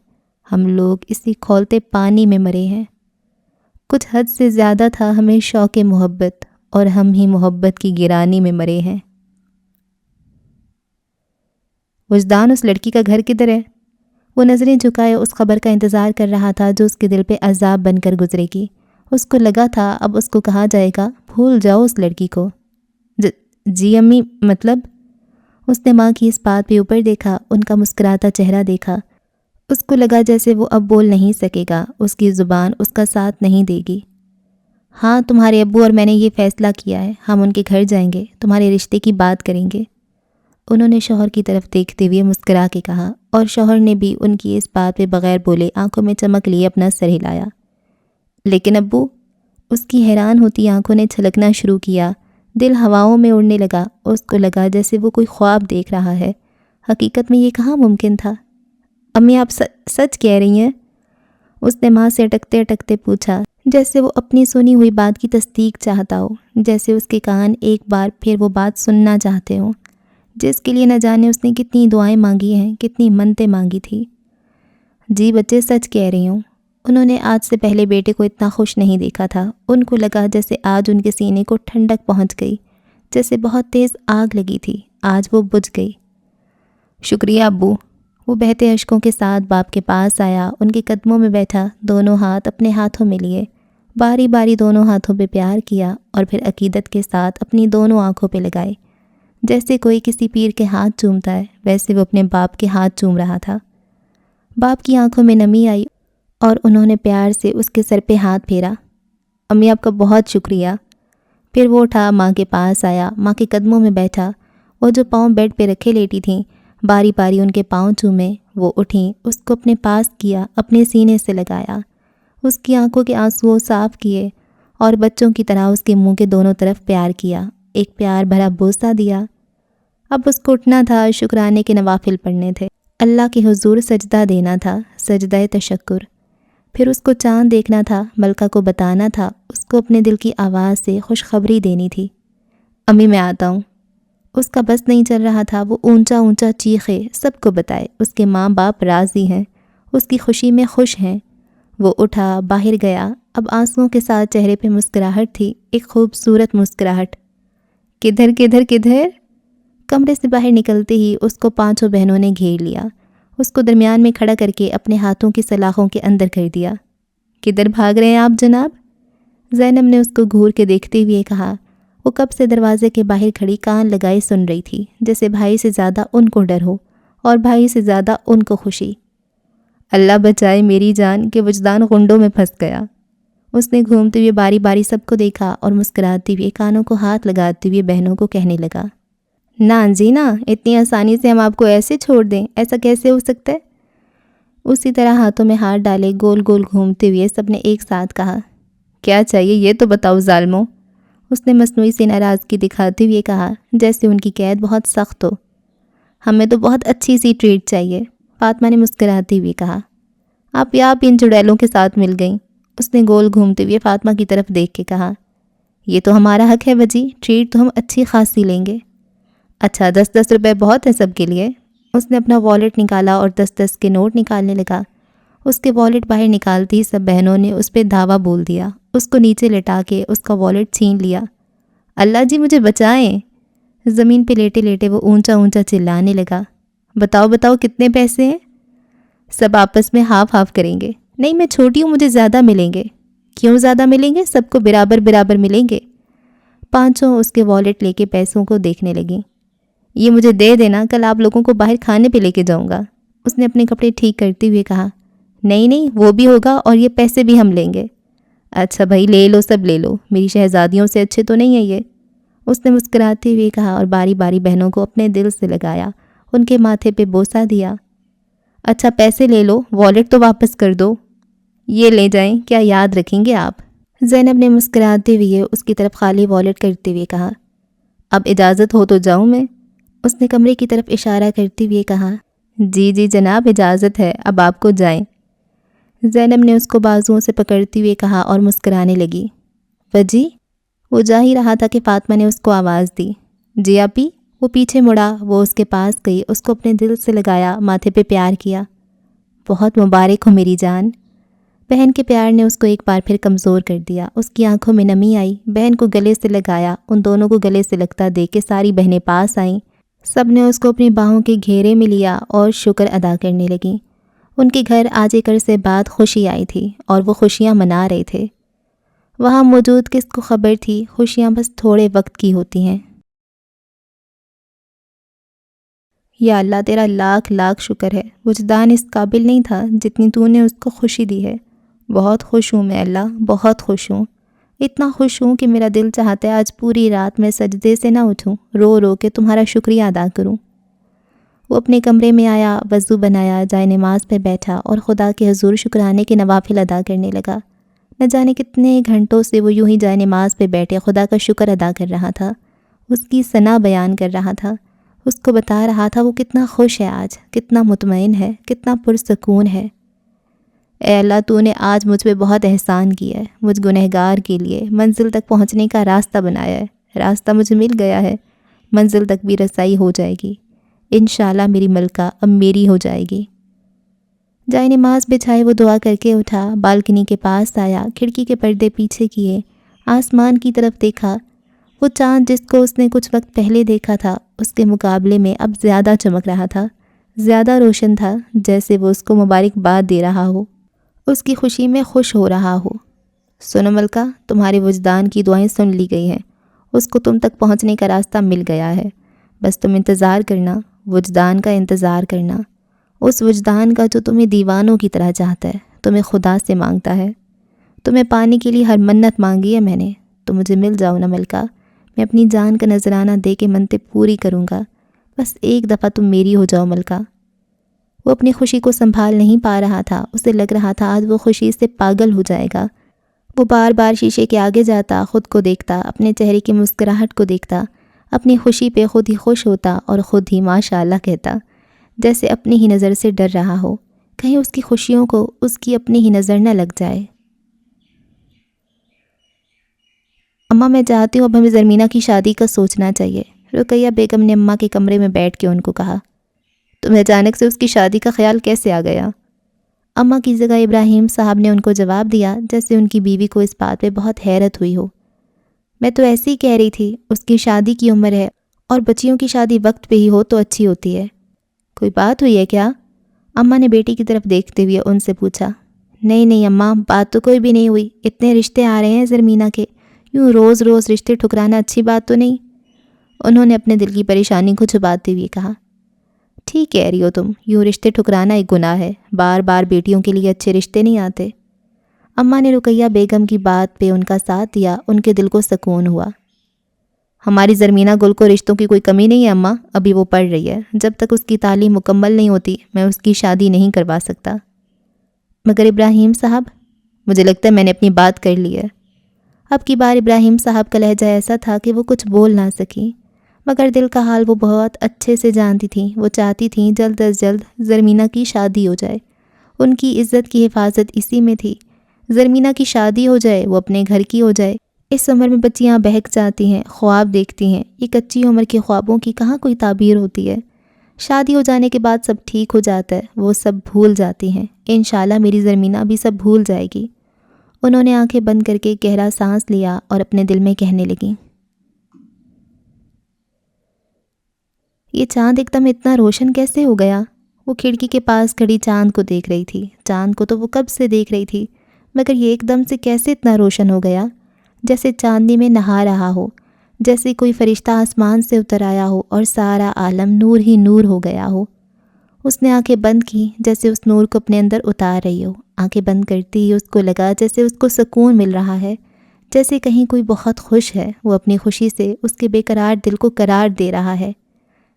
Speaker 1: ہم لوگ اسی کھولتے پانی میں مرے ہیں۔ کچھ حد سے زیادہ تھا ہمیں شوق محبت، اور ہم ہی محبت کی گرانی میں مرے ہیں۔ وجدان اس لڑکی کا گھر کدھر ہے؟ وہ نظریں جھکائے اس خبر کا انتظار کر رہا تھا جو اس کے دل پہ عذاب بن کر گزرے گی۔ اس کو لگا تھا اب اس کو کہا جائے گا بھول جاؤ اس لڑکی کو۔ جی امی مطلب؟ اس نے ماں کی اس بات پہ اوپر دیکھا، ان کا مسکراتا چہرہ دیکھا۔ اس کو لگا جیسے وہ اب بول نہیں سکے گا، اس کی زبان اس کا ساتھ نہیں دے گی۔ ہاں تمہارے ابو اور میں نے یہ فیصلہ کیا ہے، ہم ان کے گھر جائیں گے، تمہارے رشتے کی بات کریں گے۔ انہوں نے شوہر کی طرف دیکھتے ہوئے مسکرا کے کہا، اور شوہر نے بھی ان کی اس بات پہ بغیر بولے آنکھوں میں چمک لیے اپنا سر ہلایا۔ لیکن ابو؟ اس کی حیران ہوتی آنکھوں نے چھلکنا شروع کیا، دل ہواؤں میں اڑنے لگا۔ اس کو لگا جیسے وہ کوئی خواب دیکھ رہا ہے، حقیقت میں یہ کہاں ممکن تھا۔ امی آپ سچ کہہ رہی ہیں؟ اس نے ماں سے اٹکتے اٹکتے پوچھا، جیسے وہ اپنی سنی ہوئی بات کی تصدیق چاہتا ہو، جیسے اس کے کان ایک بار پھر وہ بات سننا چاہتے ہوں جس کے لیے نہ جانے اس نے کتنی دعائیں مانگی ہیں، کتنی منتیں مانگی تھی۔ جی بچے سچ کہہ رہی ہوں۔ انہوں نے آج سے پہلے بیٹے کو اتنا خوش نہیں دیکھا تھا۔ ان کو لگا جیسے آج ان کے سینے کو ٹھنڈک پہنچ گئی، جیسے بہت تیز آگ لگی تھی، آج وہ بجھ گئی۔ شکریہ ابو۔ وہ بہتے اشکوں کے ساتھ باپ کے پاس آیا، ان کے قدموں میں بیٹھا، دونوں ہاتھ اپنے ہاتھوں میں لیے، باری باری دونوں ہاتھوں پہ پیار کیا، اور پھر عقیدت کے ساتھ اپنی دونوں آنکھوں پہ لگائے۔ جیسے کوئی کسی پیر کے ہاتھ چومتا ہے، ویسے وہ اپنے باپ کے ہاتھ چوم رہا تھا۔ باپ کی آنکھوں میں نمی آئی اور انہوں نے پیار سے اس کے سر پہ ہاتھ پھیرا۔ امی آپ کا بہت شکریہ۔ پھر وہ اٹھا ماں کے پاس آیا، ماں کے قدموں میں بیٹھا۔ وہ جو پاؤں بیڈ پہ رکھے لیٹی تھیں، باری باری ان کے پاؤں چومے۔ وہ اٹھیں، اس کو اپنے پاس کیا، اپنے سینے سے لگایا، اس کی آنکھوں کے آنسو صاف کیے اور بچوں کی طرح اس کے منہ کے دونوں طرف پیار کیا، ایک پیار بھرا بوسہ دیا۔ اب اس کو اٹھنا تھا، شکرانے کے نوافل پڑھنے تھے، اللہ کے حضور سجدہ دینا تھا، سجدہ تشکر۔ پھر اس کو چاند دیکھنا تھا، ملکہ کو بتانا تھا، اس کو اپنے دل کی آواز سے خوشخبری دینی تھی۔ امی میں آتا ہوں۔ اس کا بس نہیں چل رہا تھا، وہ اونچا اونچا چیخے، سب کو بتائے اس کے ماں باپ راضی ہیں، اس کی خوشی میں خوش ہیں۔ وہ اٹھا، باہر گیا، اب آنسوؤں کے ساتھ چہرے پہ مسکراہٹ تھی، ایک خوبصورت مسکراہٹ۔ کدھر کدھر کدھر؟ کمرے سے باہر نکلتے ہی اس کو 5 بہنوں نے گھیر لیا، اس کو درمیان میں کھڑا کر کے اپنے ہاتھوں کی سلاخوں کے اندر کر دیا۔ کدھر بھاگ رہے ہیں آپ جناب؟ زینب نے اس کو گھور کے دیکھتے ہوئے کہا۔ وہ کب سے دروازے کے باہر کھڑی کان لگائے سن رہی تھی، جیسے بھائی سے زیادہ ان کو ڈر ہو اور بھائی سے زیادہ ان کو خوشی۔ اللہ بچائے میری جان کہ وجدان غنڈوں میں پھنس گیا۔ اس نے گھومتے ہوئے باری باری سب کو دیکھا اور مسکراتے ہوئے کانوں کو ہاتھ لگاتے ہوئے بہنوں کو کہنے لگا، نا جی نا، اتنی آسانی سے ہم آپ کو ایسے چھوڑ دیں، ایسا کیسے ہو سکتا ہے؟ اسی طرح ہاتھوں میں ہاتھ ڈالے گول گول گھومتے ہوئے سب نے ایک ساتھ کہا، کیا چاہیے یہ تو بتاؤ ظالموں۔ اس نے مصنوعی سی ناراضگی دکھاتے ہوئے کہا، جیسے ان کی قید بہت سخت ہو۔ ہمیں تو بہت اچھی سی ٹریٹ چاہیے، فاطمہ نے مسکراتے ہوئے کہا۔ آپ ان چڑیلوں کے ساتھ مل گئیں۔ اس نے گول گھومتے ہوئے فاطمہ کی طرف دیکھ کے کہا، یہ تو ہمارا حق ہے بجی، ٹریٹ تو ہم اچھی خاصی لیں گے۔ اچھا 10 روپے بہت ہے سب کے لیے۔ اس نے اپنا والیٹ نکالا اور 10 کے نوٹ نکالنے لگا۔ اس کے والیٹ باہر نکالتی ہی سب بہنوں نے اس پہ دھاوا بول دیا، اس کو نیچے لٹا کے اس کا والیٹ چھین لیا۔ اللہ جی مجھے بچائیں۔ زمین پہ لیٹے لیٹے وہ اونچا اونچا چلانے لگا، بتاؤ بتاؤ کتنے پیسے ہیں؟ سب آپس میں ہاف ہاف کریں گے۔ نہیں میں چھوٹی ہوں، مجھے زیادہ ملیں گے۔ کیوں زیادہ ملیں گے؟ سب کو برابر برابر ملیں گے۔ 5 اس کے والیٹ لے کے پیسوں کو دیکھنے لگیں۔ یہ مجھے دے دینا، کل آپ لوگوں کو باہر کھانے پہ لے کے جاؤں گا۔ اس نے اپنے کپڑے ٹھیک کرتے ہوئے کہا، نہیں نہیں وہ بھی ہوگا اور یہ پیسے بھی ہم لیں گے۔ اچھا بھائی لے لو، سب لے لو، میری شہزادیوں سے اچھے تو نہیں ہیں یہ۔ اس نے مسکراتے ہوئے کہا اور باری باری بہنوں کو اپنے دل سے لگایا، ان کے ماتھے پہ بوسہ دیا۔ اچھا پیسے لے لو، والیٹ تو واپس کر دو۔ یہ لے جائیں، کیا یاد رکھیں گے آپ؟ زینب نے مسکراتے ہوئے اس کی طرف خالی والیٹ کرتے ہوئے کہا، اب اجازت ہو تو جاؤں میں؟ اس نے کمرے کی طرف اشارہ کرتے ہوئے کہا، جی جی جناب اجازت ہے، اب آپ کو جائیں۔ زینب نے اس کو بازوؤں سے پکڑتے ہوئے کہا اور مسکرانے لگی، وجی؟ وہ جا ہی رہا تھا کہ فاطمہ نے اس کو آواز دی، جی آپی؟ وہ پیچھے مڑا، وہ اس کے پاس گئی، اس کو اپنے دل سے لگایا، ماتھے پہ پیار کیا۔ بہت مبارک ہو میری جان۔ بہن کے پیار نے اس کو ایک بار پھر کمزور کر دیا، اس کی آنکھوں میں نمی آئی، بہن کو گلے سے لگایا، ان دونوں کو گلے سے لگتا دیکھ کے ساری بہنیں پاس آئیں، سب نے اس کو اپنی باہوں کے گھیرے میں لیا اور شکر ادا کرنے لگیں۔ ان کے گھر آج ایک عرصے بعد خوشی آئی تھی اور وہ خوشیاں منا رہے تھے۔ وہاں موجود کس کو خبر تھی، خوشیاں بس تھوڑے وقت کی ہوتی ہیں۔ یا اللہ تیرا لاکھ لاکھ شکر ہے، وجدان اس قابل نہیں تھا جتنی تو نے اس کو خوشی دی ہے۔ بہت خوش ہوں میں اللہ، بہت خوش ہوں، اتنا خوش ہوں کہ میرا دل چاہتا ہے آج پوری رات میں سجدے سے نہ اٹھوں، رو رو کے تمہارا شکریہ ادا کروں۔ وہ اپنے کمرے میں آیا، وضو بنایا، جائے نماز پہ بیٹھا اور خدا کے حضور شکرانے کے نوافل ادا کرنے لگا۔ نہ جانے کتنے گھنٹوں سے وہ یوں ہی جائے نماز پہ بیٹھے خدا کا شکر ادا کر رہا تھا، اس کی ثنا بیان کر رہا تھا، اس کو بتا رہا تھا وہ کتنا خوش ہے آج، کتنا مطمئن ہے، کتنا پرسکون ہے۔ اے اللہ تو نے آج مجھ پہ بہت احسان کیا ہے، مجھ گنہگار کے لیے منزل تک پہنچنے کا راستہ بنایا ہے، راستہ مجھے مل گیا ہے، منزل تک بھی رسائی ہو جائے گی، انشاءاللہ میری ملکہ اب میری ہو جائے گی۔ جائے نماز بچھائے وہ دعا کر کے اٹھا، بالکنی کے پاس آیا، کھڑکی کے پردے پیچھے کیے، آسمان کی طرف دیکھا۔ وہ چاند جس کو اس نے کچھ وقت پہلے دیکھا تھا اس کے مقابلے میں اب زیادہ چمک رہا تھا، زیادہ روشن تھا، جیسے وہ اس کو مبارکباد دے رہا ہو، اس کی خوشی میں خوش ہو رہا ہو۔ سنو ملکہ، تمہارے وجدان کی دعائیں سن لی گئی ہیں، اس کو تم تک پہنچنے کا راستہ مل گیا ہے، بس تم انتظار کرنا، وجدان کا انتظار کرنا، اس وجدان کا جو تمہیں دیوانوں کی طرح چاہتا ہے، تمہیں خدا سے مانگتا ہے۔ تمہیں پانے کے لیے ہر منت مانگی ہے میں نے، تو مجھے مل جاؤ نا ملکہ، میں اپنی جان کا نذرانہ دے کے منتیں پوری کروں گا، بس ایک دفعہ تم میری ہو جاؤ ملکہ۔ وہ اپنی خوشی کو سنبھال نہیں پا رہا تھا، اسے لگ رہا تھا آج وہ خوشی سے پاگل ہو جائے گا۔ وہ بار بار شیشے کے آگے جاتا، خود کو دیکھتا، اپنے چہرے کی مسکراہٹ کو دیکھتا، اپنی خوشی پہ خود ہی خوش ہوتا اور خود ہی ماشاء اللہ کہتا، جیسے اپنی ہی نظر سے ڈر رہا ہو، کہیں اس کی خوشیوں کو اس کی اپنی ہی نظر نہ لگ جائے۔ اماں میں چاہتی ہوں اب ہمیں زرمینہ کی شادی کا سوچنا چاہیے، رقیہ بیگم نے اماں کے کمرے میں بیٹھ کے ان کو کہا۔ تمہیں اچانک سے اس کی شادی کا خیال کیسے آ گیا؟ اماں کی جگہ ابراہیم صاحب نے ان کو جواب دیا، جیسے ان کی بیوی کو اس بات پہ بہت حیرت ہوئی ہو۔ میں تو ایسے ہی کہہ رہی تھی، اس کی شادی کی عمر ہے اور بچیوں کی شادی وقت پہ ہی ہو تو اچھی ہوتی ہے۔ کوئی بات ہوئی ہے کیا؟ اماں نے بیٹی کی طرف دیکھتے ہوئے ان سے پوچھا۔ نہیں اماں، بات تو کوئی بھی نہیں ہوئی، اتنے رشتے آ رہے ہیں زرمینہ کے، یوں روز روز رشتے ٹھکرانا اچھی بات تو نہیں۔ انہوں نے اپنے دل کی پریشانی کو چھپاتے ہوئے کہا۔ ٹھیک کہہ رہی ہو تم، یوں رشتے ٹھکرانا ایک گناہ ہے، بار بار بیٹیوں کے لیے اچھے رشتے نہیں آتے۔ اماں نے رقیہ بیگم کی بات پہ ان کا ساتھ دیا، ان کے دل کو سکون ہوا۔ ہماری زرمینہ گل کو رشتوں کی کوئی کمی نہیں ہے اماں، ابھی وہ پڑھ رہی ہے، جب تک اس کی تعلیم مکمل نہیں ہوتی میں اس کی شادی نہیں کروا سکتا۔ مگر ابراہیم صاحب، مجھے لگتا ہے میں نے اپنی بات کر لی ہے۔ اب کی بار ابراہیم صاحب کا لہجہ ایسا تھا کہ وہ کچھ بول نہ سکی، مگر دل کا حال وہ بہت اچھے سے جانتی تھیں۔ وہ چاہتی تھیں جلد از جلد زرمینہ کی شادی ہو جائے، ان کی عزت کی حفاظت اسی میں تھی۔ زرمینہ کی شادی ہو جائے، وہ اپنے گھر کی ہو جائے۔ اس عمر میں بچیاں بہک جاتی ہیں، خواب دیکھتی ہیں، یہ کچی عمر کے خوابوں کی کہاں کوئی تعبیر ہوتی ہے؟ شادی ہو جانے کے بعد سب ٹھیک ہو جاتا ہے، وہ سب بھول جاتی ہیں۔ انشاءاللہ میری زرمینہ بھی سب بھول جائے گی۔ انہوں نے آنکھیں بند کر کے گہرا سانس لیا اور اپنے دل میں کہنے لگیں، یہ چاند ایک دم اتنا روشن کیسے ہو گیا؟ وہ کھڑکی کے پاس کھڑی چاند کو دیکھ رہی تھی۔ چاند کو تو وہ کب سے دیکھ رہی تھی، مگر یہ ایک دم سے کیسے اتنا روشن ہو گیا؟ جیسے چاندنی میں نہا رہا ہو، جیسے کوئی فرشتہ آسمان سے اتر آیا ہو اور سارا عالم نور ہی نور ہو گیا ہو۔ اس نے آنکھیں بند کی، جیسے اس نور کو اپنے اندر اتار رہی ہو۔ آنکھیں بند کرتی ہی اس کو لگا جیسے اس کو سکون مل رہا ہے، جیسے کہیں کوئی بہت خوش ہے، وہ اپنی خوشی سے اس کے بے قرار دل کو قرار دے رہا ہے،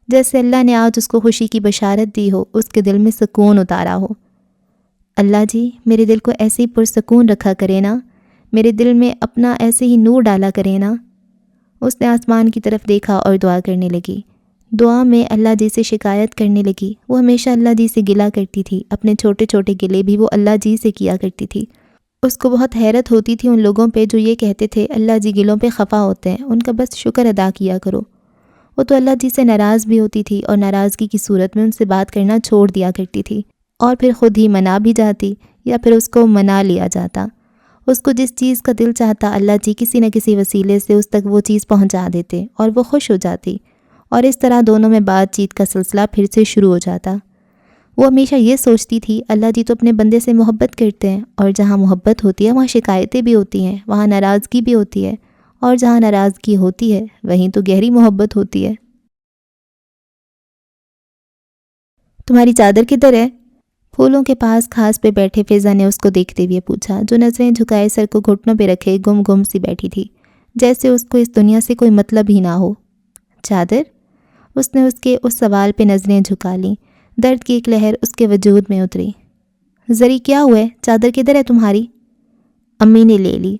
Speaker 1: جیسے اللہ نے آج اس کو خوشی کی بشارت دی ہو، اس کے دل میں سکون اتارا ہو۔ اللہ جی، میرے دل کو ایسے ہی پرسکون رکھا کرے نا، میرے دل میں اپنا ایسے ہی نور ڈالا کرے نا۔ اس نے آسمان کی طرف دیکھا اور دعا کرنے لگی۔ دعا میں اللہ جی سے شکایت کرنے لگی۔ وہ ہمیشہ اللہ جی سے گلا کرتی تھی، اپنے چھوٹے چھوٹے گلے بھی وہ اللہ جی سے کیا کرتی تھی۔ اس کو بہت حیرت ہوتی تھی ان لوگوں پہ جو یہ کہتے تھے اللہ جی گلوں پہ خفا ہوتے ہیں، ان کا بس شکر ادا کیا کرو۔ وہ تو اللہ جی سے ناراض بھی ہوتی تھی اور ناراضگی کی صورت میں ان سے بات کرنا چھوڑ دیا کرتی تھی، اور پھر خود ہی منا بھی جاتی یا پھر اس کو منا لیا جاتا۔ اس کو جس چیز کا دل چاہتا اللہ جی کسی نہ کسی وسیلے سے اس تک وہ چیز پہنچا دیتے اور وہ خوش ہو جاتی، اور اس طرح دونوں میں بات چیت کا سلسلہ پھر سے شروع ہو جاتا۔ وہ ہمیشہ یہ سوچتی تھی اللہ جی تو اپنے بندے سے محبت کرتے ہیں، اور جہاں محبت ہوتی ہے وہاں شکایتیں بھی ہوتی ہیں، وہاں ناراضگی بھی ہوتی ہے، اور جہاں ناراضگی ہوتی ہے وہیں تو گہری محبت ہوتی ہے۔ تمہاری چادر کدھر ہے؟ پھولوں کے پاس گھاس پہ بیٹھے فضا نے اس کو دیکھتے ہوئے پوچھا، جو نظریں جھکائے سر کو گھٹنوں پہ رکھے گم گم سی بیٹھی تھی، جیسے اس کو اس دنیا سے کوئی مطلب ہی نہ ہو۔ چادر؟ اس نے اس کے اس سوال پہ نظریں جھکا لیں۔ درد کی ایک لہر اس کے وجود میں اتری۔ زری کیا ہوا ہے؟ چادر کدھر ہے تمہاری؟ امی نے لے لی،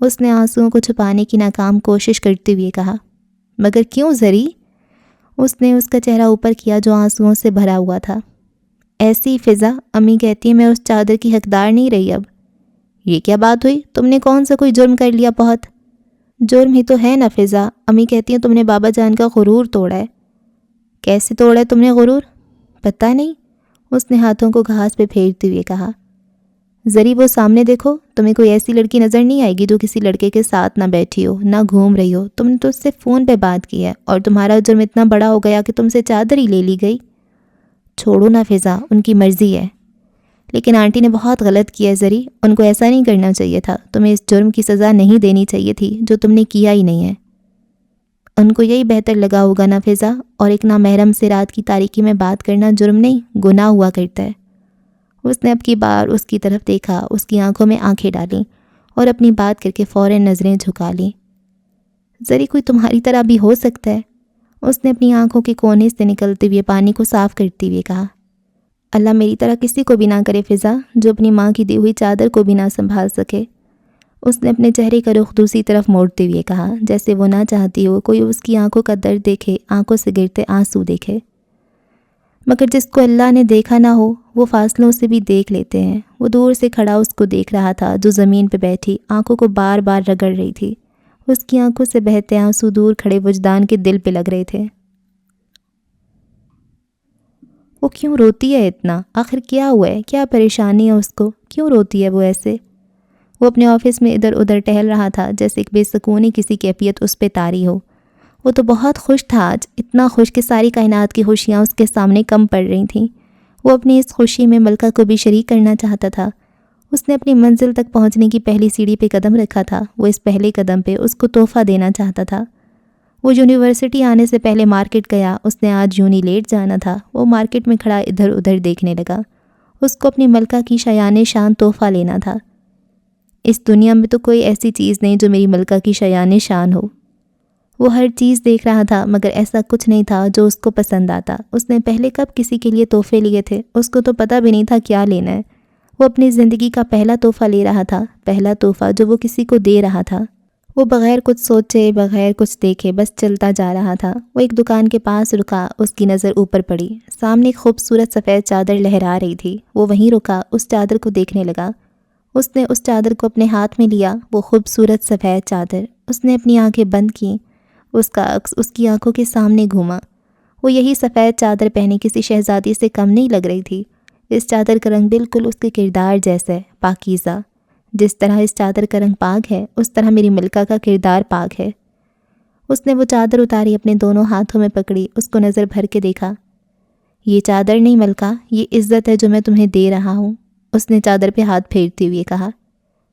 Speaker 1: اس نے آنسوؤں کو چھپانے کی ناکام کوشش کرتے ہوئے کہا۔ مگر کیوں زری؟ اس نے اس کا چہرہ اوپر کیا جو آنسوؤں سے بھرا ہوا تھا۔ ایسی فضا، امی کہتی ہیں میں اس چادر کی حقدار نہیں رہی اب۔ یہ کیا بات ہوئی؟ تم نے کون سا کوئی جرم کر لیا؟ بہت جرم ہی تو ہے نا فضا، امی کہتی ہیں تم نے بابا جان کا غرور توڑا ہے۔ کیسے توڑا ہے تم نے غرور؟ پتہ نہیں، اس نے ہاتھوں کو گھاس پہ پھیرتے ہوئے کہا۔ زری وہ سامنے دیکھو، تمہیں کوئی ایسی لڑکی نظر نہیں آئے گی جو کسی لڑکے کے ساتھ نہ بیٹھی ہو نہ گھوم رہی ہو؟ تم نے تو اس سے فون پہ بات کی ہے اور تمہارا جرم اتنا بڑا ہو گیا کہ تم سے چادر ہی لے لی گئی۔ چھوڑو نا فضا، ان کی مرضی ہے، لیکن آنٹی نے بہت غلط کیا ہے زری، ان کو ایسا نہیں کرنا چاہیے تھا، تمہیں اس جرم کی سزا نہیں دینی چاہیے تھی جو تم نے کیا ہی نہیں ہے۔ ان کو یہی بہتر لگا ہوگا نا فضا، اور ایک نامحرم سے رات کی تاریکی میں بات کرنا جرم نہیں گناہ ہوا کرتا ہے۔ اس نے اب کی بار اس کی طرف دیکھا، اس کی آنکھوں میں آنکھیں ڈالیں اور اپنی بات کر کے فوراً نظریں جھکا لیں۔ زری کوئی تمہاری طرح بھی ہو سکتا ہے؟ اس نے اپنی آنکھوں کے کونے سے نکلتے ہوئے پانی کو صاف کرتے ہوئے کہا۔ اللہ میری طرح کسی کو بھی نہ کرے فضا، جو اپنی ماں کی دی ہوئی چادر کو بھی نہ سنبھال سکے۔ اس نے اپنے چہرے کا رخ دوسری طرف موڑتے ہوئے کہا، جیسے وہ نہ چاہتی ہو کوئی اس کی آنکھوں کا درد دیکھے، آنکھوں سے گرتے آنسو دیکھے۔ مگر جس کو اللہ نے دیکھا نہ ہو وہ فاصلوں سے بھی دیکھ لیتے ہیں۔ وہ دور سے کھڑا اس کو دیکھ رہا تھا جو زمین پہ بیٹھی آنکھوں کو بار بار رگڑ رہی تھی۔ اس کی آنکھوں سے بہتے آنسو دور کھڑے وجدان کے دل پہ لگ رہے تھے۔ وہ کیوں روتی ہے اتنا؟ آخر کیا ہوا ہے؟ کیا پریشانی ہے اس کو؟ کیوں روتی ہے وہ ایسے؟ وہ اپنے آفس میں ادھر ادھر ٹہل رہا تھا جیسے ایک بے سکونی کسی کیفیت اس پہ طاری ہو۔ وہ تو بہت خوش تھا آج، اتنا خوش کہ ساری کائنات کی خوشیاں اس کے سامنے کم پڑ رہی تھیں۔ وہ اپنی اس خوشی میں ملکہ کو بھی شریک کرنا چاہتا تھا۔ اس نے اپنی منزل تک پہنچنے کی پہلی سیڑھی پہ قدم رکھا تھا۔ وہ اس پہلے قدم پہ اس کو تحفہ دینا چاہتا تھا۔ وہ یونیورسٹی آنے سے پہلے مارکیٹ گیا، اس نے آج یونی لیٹ جانا تھا۔ وہ مارکیٹ میں کھڑا ادھر ادھر دیکھنے لگا۔ اس کو اپنی ملکہ کی شایان شان تحفہ لینا تھا۔ اس دنیا میں تو کوئی ایسی چیز نہیں جو میری ملکہ کی شایان شان ہو۔ وہ ہر چیز دیکھ رہا تھا مگر ایسا کچھ نہیں تھا جو اس کو پسند آتا۔ اس نے پہلے کب کسی کے لیے تحفے لیے تھے؟ اس کو تو پتہ بھی نہیں تھا کیا لینا ہے۔ وہ اپنی زندگی کا پہلا تحفہ لے رہا تھا، پہلا تحفہ جو وہ کسی کو دے رہا تھا۔ وہ بغیر کچھ سوچے، بغیر کچھ دیکھے بس چلتا جا رہا تھا۔ وہ ایک دکان کے پاس رکا، اس کی نظر اوپر پڑی۔ سامنے ایک خوبصورت سفید چادر لہرا رہی تھی۔ وہ وہیں رکا، اس چادر کو دیکھنے لگا۔ اس نے اس چادر کو اپنے ہاتھ میں لیا، وہ خوبصورت سفید چادر۔ اس نے اپنی آنکھیں بند کیں، اس کا عکس اس کی آنکھوں کے سامنے گھوما۔ وہ یہی سفید چادر پہنے کسی شہزادی سے کم نہیں لگ رہی تھی۔ اس چادر کا رنگ بالکل اس کے کردار جیسا ہے، پاکیزہ۔ جس طرح اس چادر کا رنگ پاک ہے اس طرح میری ملکہ کا کردار پاک ہے۔ اس نے وہ چادر اتاری، اپنے دونوں ہاتھوں میں پکڑی، اس کو نظر بھر کے دیکھا۔ یہ چادر نہیں ملکہ، یہ عزت ہے جو میں تمہیں دے رہا ہوں۔ اس نے چادر پہ ہاتھ پھیرتے ہوئے کہا،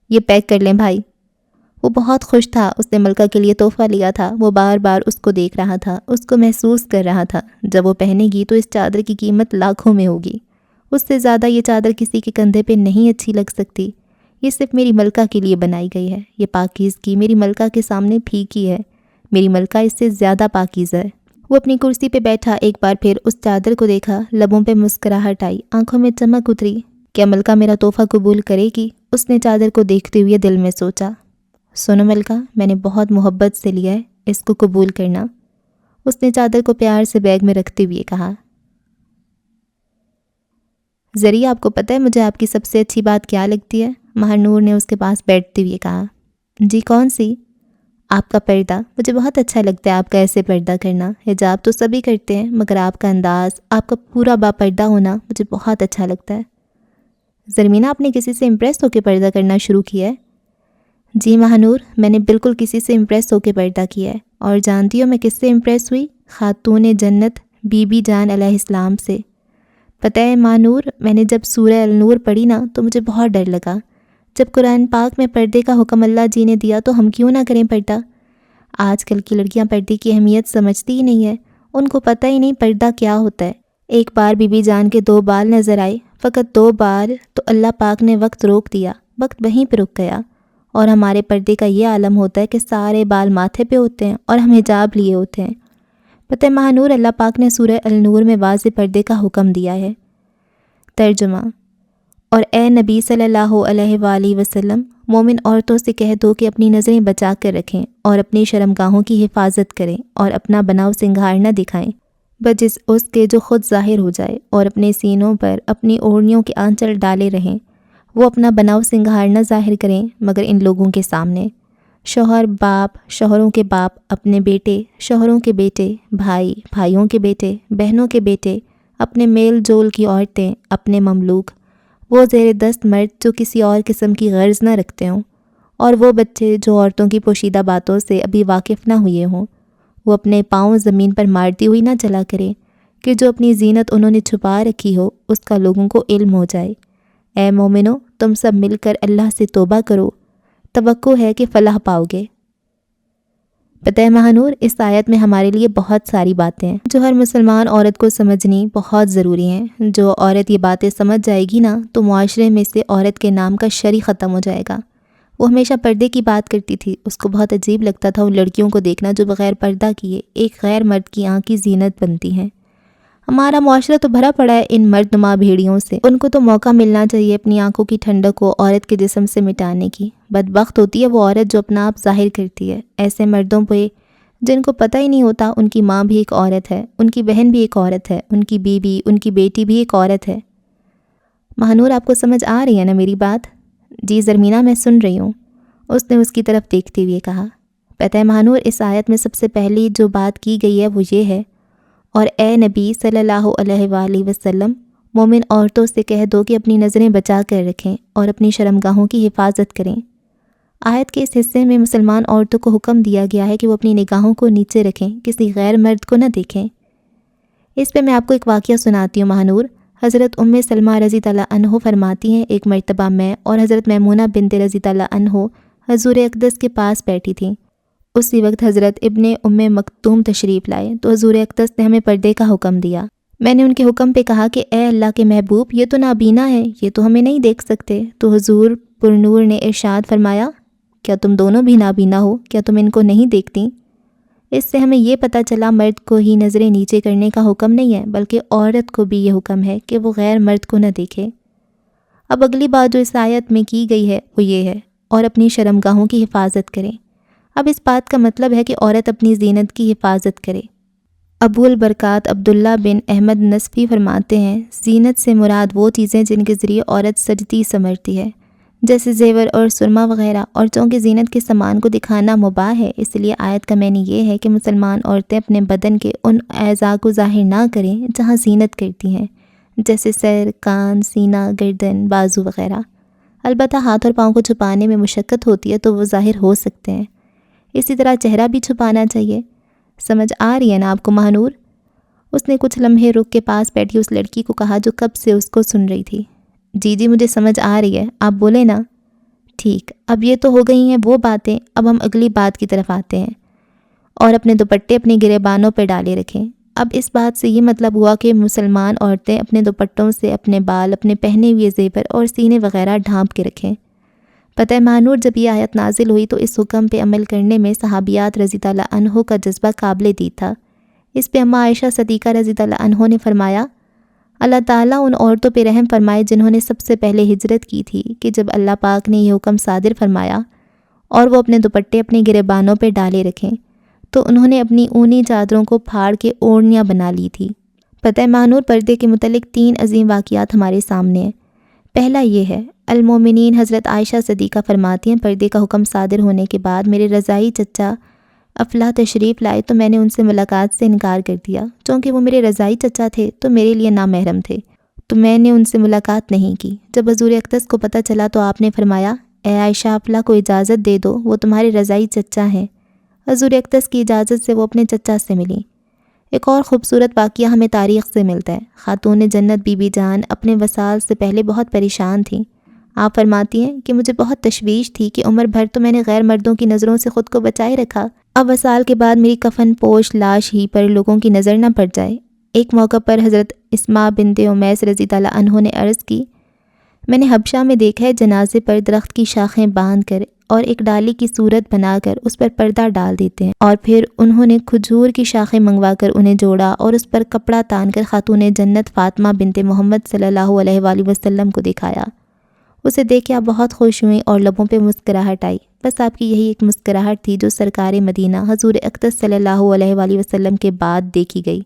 Speaker 1: یہ پیک کر لیں بھائی۔ وہ بہت خوش تھا، اس نے ملکہ کے لیے تحفہ لیا تھا۔ وہ بار بار اس کو دیکھ رہا تھا، اس کو محسوس کر رہا تھا۔ جب وہ پہنے گی تو اس چادر کی قیمت لاکھوں میں ہوگی۔ اس سے زیادہ یہ چادر کسی کے کندھے پہ نہیں اچھی لگ سکتی۔ یہ صرف میری ملکہ کے لیے بنائی گئی ہے۔ یہ پاکیزگی میری ملکہ کے سامنے پھیکی ہے۔ میری ملکہ اس سے زیادہ پاکیزہ ہے۔ وہ اپنی کرسی پہ بیٹھا، ایک بار پھر اس چادر کو دیکھا، لبوں پہ مسکراہٹ آئی، آنکھوں میں چمک اتری۔ کیا ملکہ میرا تحفہ قبول کرے گی؟ اس نے چادر کو دیکھتے ہوئے دل میں سوچا۔ سنو ملکہ، میں نے بہت محبت سے لیا ہے، اس کو قبول کرنا۔ اس نے چادر کو پیار سے بیگ میں رکھتے ہوئے کہا۔ زری، آپ کو پتہ ہے مجھے آپ کی سب سے اچھی بات کیا لگتی ہے؟ مہر نور نے اس کے پاس بیٹھتے ہوئے کہا۔ جی کون سی؟ آپ کا پردہ، مجھے بہت اچھا لگتا ہے آپ کا ایسے پردہ کرنا۔ حجاب تو سبھی کرتے ہیں مگر آپ کا انداز، آپ کا پورا با پردہ ہونا مجھے بہت اچھا لگتا ہے۔ زرمینہ، آپ نے کسی سے امپریس ہو کے پردہ کرنا شروع کیا ہے؟ جی مہنور، میں نے بالکل کسی سے امپریس ہو کے پردہ کیا ہے۔ اور جانتی ہو میں کس سے امپریس ہوئی؟ خاتون جنت بی بی جان علیہ السلام سے۔ پتہ ہے مہنور، میں نے جب سورہ النور پڑھی نا تو مجھے بہت ڈر لگا۔ جب قرآن پاک میں پردے کا حکم اللہ جی نے دیا تو ہم کیوں نہ کریں پردہ؟ آج کل کی لڑکیاں پردے کی اہمیت سمجھتی ہی نہیں ہے، ان کو پتہ ہی نہیں پردہ کیا ہوتا ہے۔ ایک بار بی بی جان کے 2 بال نظر آئے، فقط 2 بار، تو اللہ پاک نے وقت روک دیا، وقت وہیں پہ رک گیا۔ اور ہمارے پردے کا یہ عالم ہوتا ہے کہ سارے بال ماتھے پہ ہوتے ہیں اور ہم حجاب لیے ہوتے ہیں۔ پتہ ہے مہنور، اللہ پاک نے سورہ النور میں واضح پردے کا حکم دیا ہے۔ ترجمہ: اور اے نبی صلی اللہ علیہ وآلہ وسلم، مومن عورتوں سے کہہ دو کہ اپنی نظریں بچا کر رکھیں اور اپنی شرمگاہوں کی حفاظت کریں اور اپنا بناؤ سنگھار نہ دکھائیں بجز اس کے جو خود ظاہر ہو جائے، اور اپنے سینوں پر اپنی اوڑھنیوں کے آنچل ڈالے رہیں۔ وہ اپنا بناؤ سنگھار نہ ظاہر کریں مگر ان لوگوں کے سامنے۔ شوہر باپ، شوہروں کے باپ اپنے بیٹے، شوہروں کے بیٹے، بھائی، بھائیوں کے بیٹے، بہنوں کے بیٹے، اپنے میل جول کی عورتیں، اپنے مملوک، وہ زیر دست مرد جو کسی اور قسم کی غرض نہ رکھتے ہوں، اور وہ بچے جو عورتوں کی پوشیدہ باتوں سے ابھی واقف نہ ہوئے ہوں۔ وہ اپنے پاؤں زمین پر مارتی ہوئی نہ چلا کریں کہ جو اپنی زینت انہوں نے چھپا رکھی ہو اس کا لوگوں کو علم ہو جائے۔ اے مومنو، تم سب مل کر اللہ سے توبہ کرو، توقع ہے کہ فلاح پاؤ گے۔ پتہ ہے مہنور، اس آیت میں ہمارے لیے بہت ساری باتیں ہیں جو ہر مسلمان عورت کو سمجھنی بہت ضروری ہیں۔ جو عورت یہ باتیں سمجھ جائے گی نا تو معاشرے میں سے عورت کے نام کا شر ہی ختم ہو جائے گا۔ وہ ہمیشہ پردے کی بات کرتی تھی۔ اس کو بہت عجیب لگتا تھا ان لڑکیوں کو دیکھنا جو بغیر پردہ کیے ایک غیر مرد کی آنکھ کی زینت بنتی ہیں۔ ہمارا معاشرہ تو بھرا پڑا ہے ان مرد نما بھیڑیوں سے، ان کو تو موقع ملنا چاہیے اپنی آنکھوں کی ٹھنڈک کو عورت کے جسم سے مٹانے کی۔ بدبخت ہوتی ہے وہ عورت جو اپنا آپ ظاہر کرتی ہے ایسے مردوں پہ جن کو پتہ ہی نہیں ہوتا ان کی ماں بھی ایک عورت ہے، ان کی بہن بھی ایک عورت ہے، ان کی بیوی، ان کی بیٹی بھی ایک عورت ہے۔ مہنور، آپ کو سمجھ آ رہی ہے نا میری بات؟ جی زرمینہ، میں سن رہی ہوں، اس نے اس کی طرف دیکھتے ہوئے کہا۔ پتہ ہے مہنور، اس آیت میں سب سے پہلی جو بات کی گئی ہے وہ یہ ہے، اور اے نبی صلی اللہ علیہ وآلہ وسلم، مومن عورتوں سے کہہ دو کہ اپنی نظریں بچا کر رکھیں اور اپنی شرمگاہوں کی حفاظت کریں۔ آیت کے اس حصے میں مسلمان عورتوں کو حکم دیا گیا ہے کہ وہ اپنی نگاہوں کو نیچے رکھیں، کسی غیر مرد کو نہ دیکھیں۔ اس پہ میں آپ کو ایک واقعہ سناتی ہوں مہنور۔ حضرت سلمہ رضی اللہ عنہ فرماتی ہیں، ایک مرتبہ میں اور حضرت میمونہ بنت رضی اللہ عنہ حضور اقدس کے پاس بیٹھی تھیں۔ اسی وقت حضرت ابن مکتوم تشریف لائے تو حضور اقدس نے ہمیں پردے کا حکم دیا۔ میں نے ان کے حکم پہ کہا کہ اے اللہ کے محبوب، یہ تو نابینا ہے، یہ تو ہمیں نہیں دیکھ سکتے۔ تو حضور پرنور نے ارشاد فرمایا، کیا تم دونوں بھی نابینا ہو؟ کیا تم ان کو نہیں دیکھتی؟ اس سے ہمیں یہ پتہ چلا مرد کو ہی نظریں نیچے کرنے کا حکم نہیں ہے، بلکہ عورت کو بھی یہ حکم ہے کہ وہ غیر مرد کو نہ دیکھے۔ اب اگلی بات جو اس آیت میں کی گئی ہے وہ یہ ہے، اور اپنی شرمگاہوں کی حفاظت کریں۔ اب اس بات کا مطلب ہے کہ عورت اپنی زینت کی حفاظت کرے۔ ابو البرکات عبداللہ بن احمد نصفی فرماتے ہیں، زینت سے مراد وہ چیزیں جن کے ذریعے عورت سجتی سمرتی ہے، جیسے زیور اور سرما وغیرہ، اور چونکہ زینت کے سامان کو دکھانا مباح ہے، اس لیے آیت کا معنی یہ ہے کہ مسلمان عورتیں اپنے بدن کے ان اعضاء کو ظاہر نہ کریں جہاں زینت کرتی ہیں، جیسے سر، کان، سینہ، گردن، بازو وغیرہ۔ البتہ ہاتھ اور پاؤں کو چھپانے میں مشقت ہوتی ہے تو وہ ظاہر ہو سکتے ہیں۔ اسی طرح چہرہ بھی چھپانا چاہیے۔ سمجھ آ رہی ہے نا آپ کو مہنور؟ اس نے کچھ لمحے رک کے پاس بیٹھی اس لڑکی کو کہا جو کب سے اس کو سن رہی تھی۔ جی مجھے سمجھ آ رہی ہے، آپ بولیں نا۔ ٹھیک، اب یہ تو ہو گئی ہیں وہ باتیں، اب ہم اگلی بات کی طرف آتے ہیں۔ اور اپنے دوپٹے اپنے گریبانوں پہ ڈالے رکھیں۔ اب اس بات سے یہ مطلب ہوا کہ مسلمان عورتیں اپنے دوپٹوں سے اپنے بال، اپنے پہنے ہوئے زیور اور سینے وغیرہ ڈھانپ کے رکھیں۔ پتہ ہے مہنور، جب یہ آیت نازل ہوئی تو اس حکم پہ عمل کرنے میں صحابیات رضی اللہ عنہ کا جذبہ قابل دید تھا۔ اس پہ اماں عائشہ صدیقہ رضی اللہ عنہ نے فرمایا، اللہ تعالیٰ ان عورتوں پہ رحم فرمائے جنہوں نے سب سے پہلے ہجرت کی تھی کہ جب اللہ پاک نے یہ حکم صادر فرمایا اور وہ اپنے دوپٹے اپنے گریبانوں پہ ڈالے رکھیں تو انہوں نے اپنی اونی چادروں کو پھاڑ کے اوڑھنیاں بنا لی تھی۔ پتہ ہے مہنور، پردے کے متعلق 3 عظیم واقعات ہمارے سامنے ہیں۔ پہلا یہ ہے، المومنین حضرت عائشہ صدیقہ فرماتی ہیں، پردے کا حکم صادر ہونے کے بعد میرے رضائی چچا افلاح تشریف لائے تو میں نے ان سے ملاقات سے انکار کر دیا۔ چونکہ وہ میرے رضائی چچا تھے تو میرے لیے نامحرم تھے، تو میں نے ان سے ملاقات نہیں کی۔ جب حضور اقدس کو پتہ چلا تو آپ نے فرمایا، اے عائشہ، افلاح کو اجازت دے دو، وہ تمہارے رضائی چچا ہیں۔ حضور اقدس کی اجازت سے وہ اپنے چچا سے ملی۔ ایک اور خوبصورت واقعہ ہمیں تاریخ سے ملتا ہے۔ خاتون جنت بی بی جان اپنے وصال سے پہلے بہت پریشان تھیں۔ آپ فرماتی ہیں کہ مجھے بہت تشویش تھی کہ عمر بھر تو میں نے غیر مردوں کی نظروں سے خود کو بچائے رکھا، اب وصال کے بعد میری کفن پوش لاش ہی پر لوگوں کی نظر نہ پڑ جائے۔ ایک موقع پر حضرت اسماء بنت امیس رضی اللہ عنہ نے عرض کی، میں نے حبشہ میں دیکھا ہے جنازے پر درخت کی شاخیں باندھ کر اور ایک ڈالی کی صورت بنا کر اس پر پردہ ڈال دیتے ہیں، اور پھر انہوں نے کھجور کی شاخیں منگوا کر انہیں جوڑا اور اس پر کپڑا تان کر خاتون جنت فاطمہ بنت محمد صلی اللہ علیہ وآلہ وسلم کو دکھایا۔ اسے دیکھ کے آپ بہت خوش ہوئیں اور لبوں پہ مسکراہٹ آئی۔ بس آپ کی یہی ایک مسکراہٹ تھی جو سرکار مدینہ حضور اقدس صلی اللہ علیہ وآلہ وسلم کے بعد دیکھی گئی۔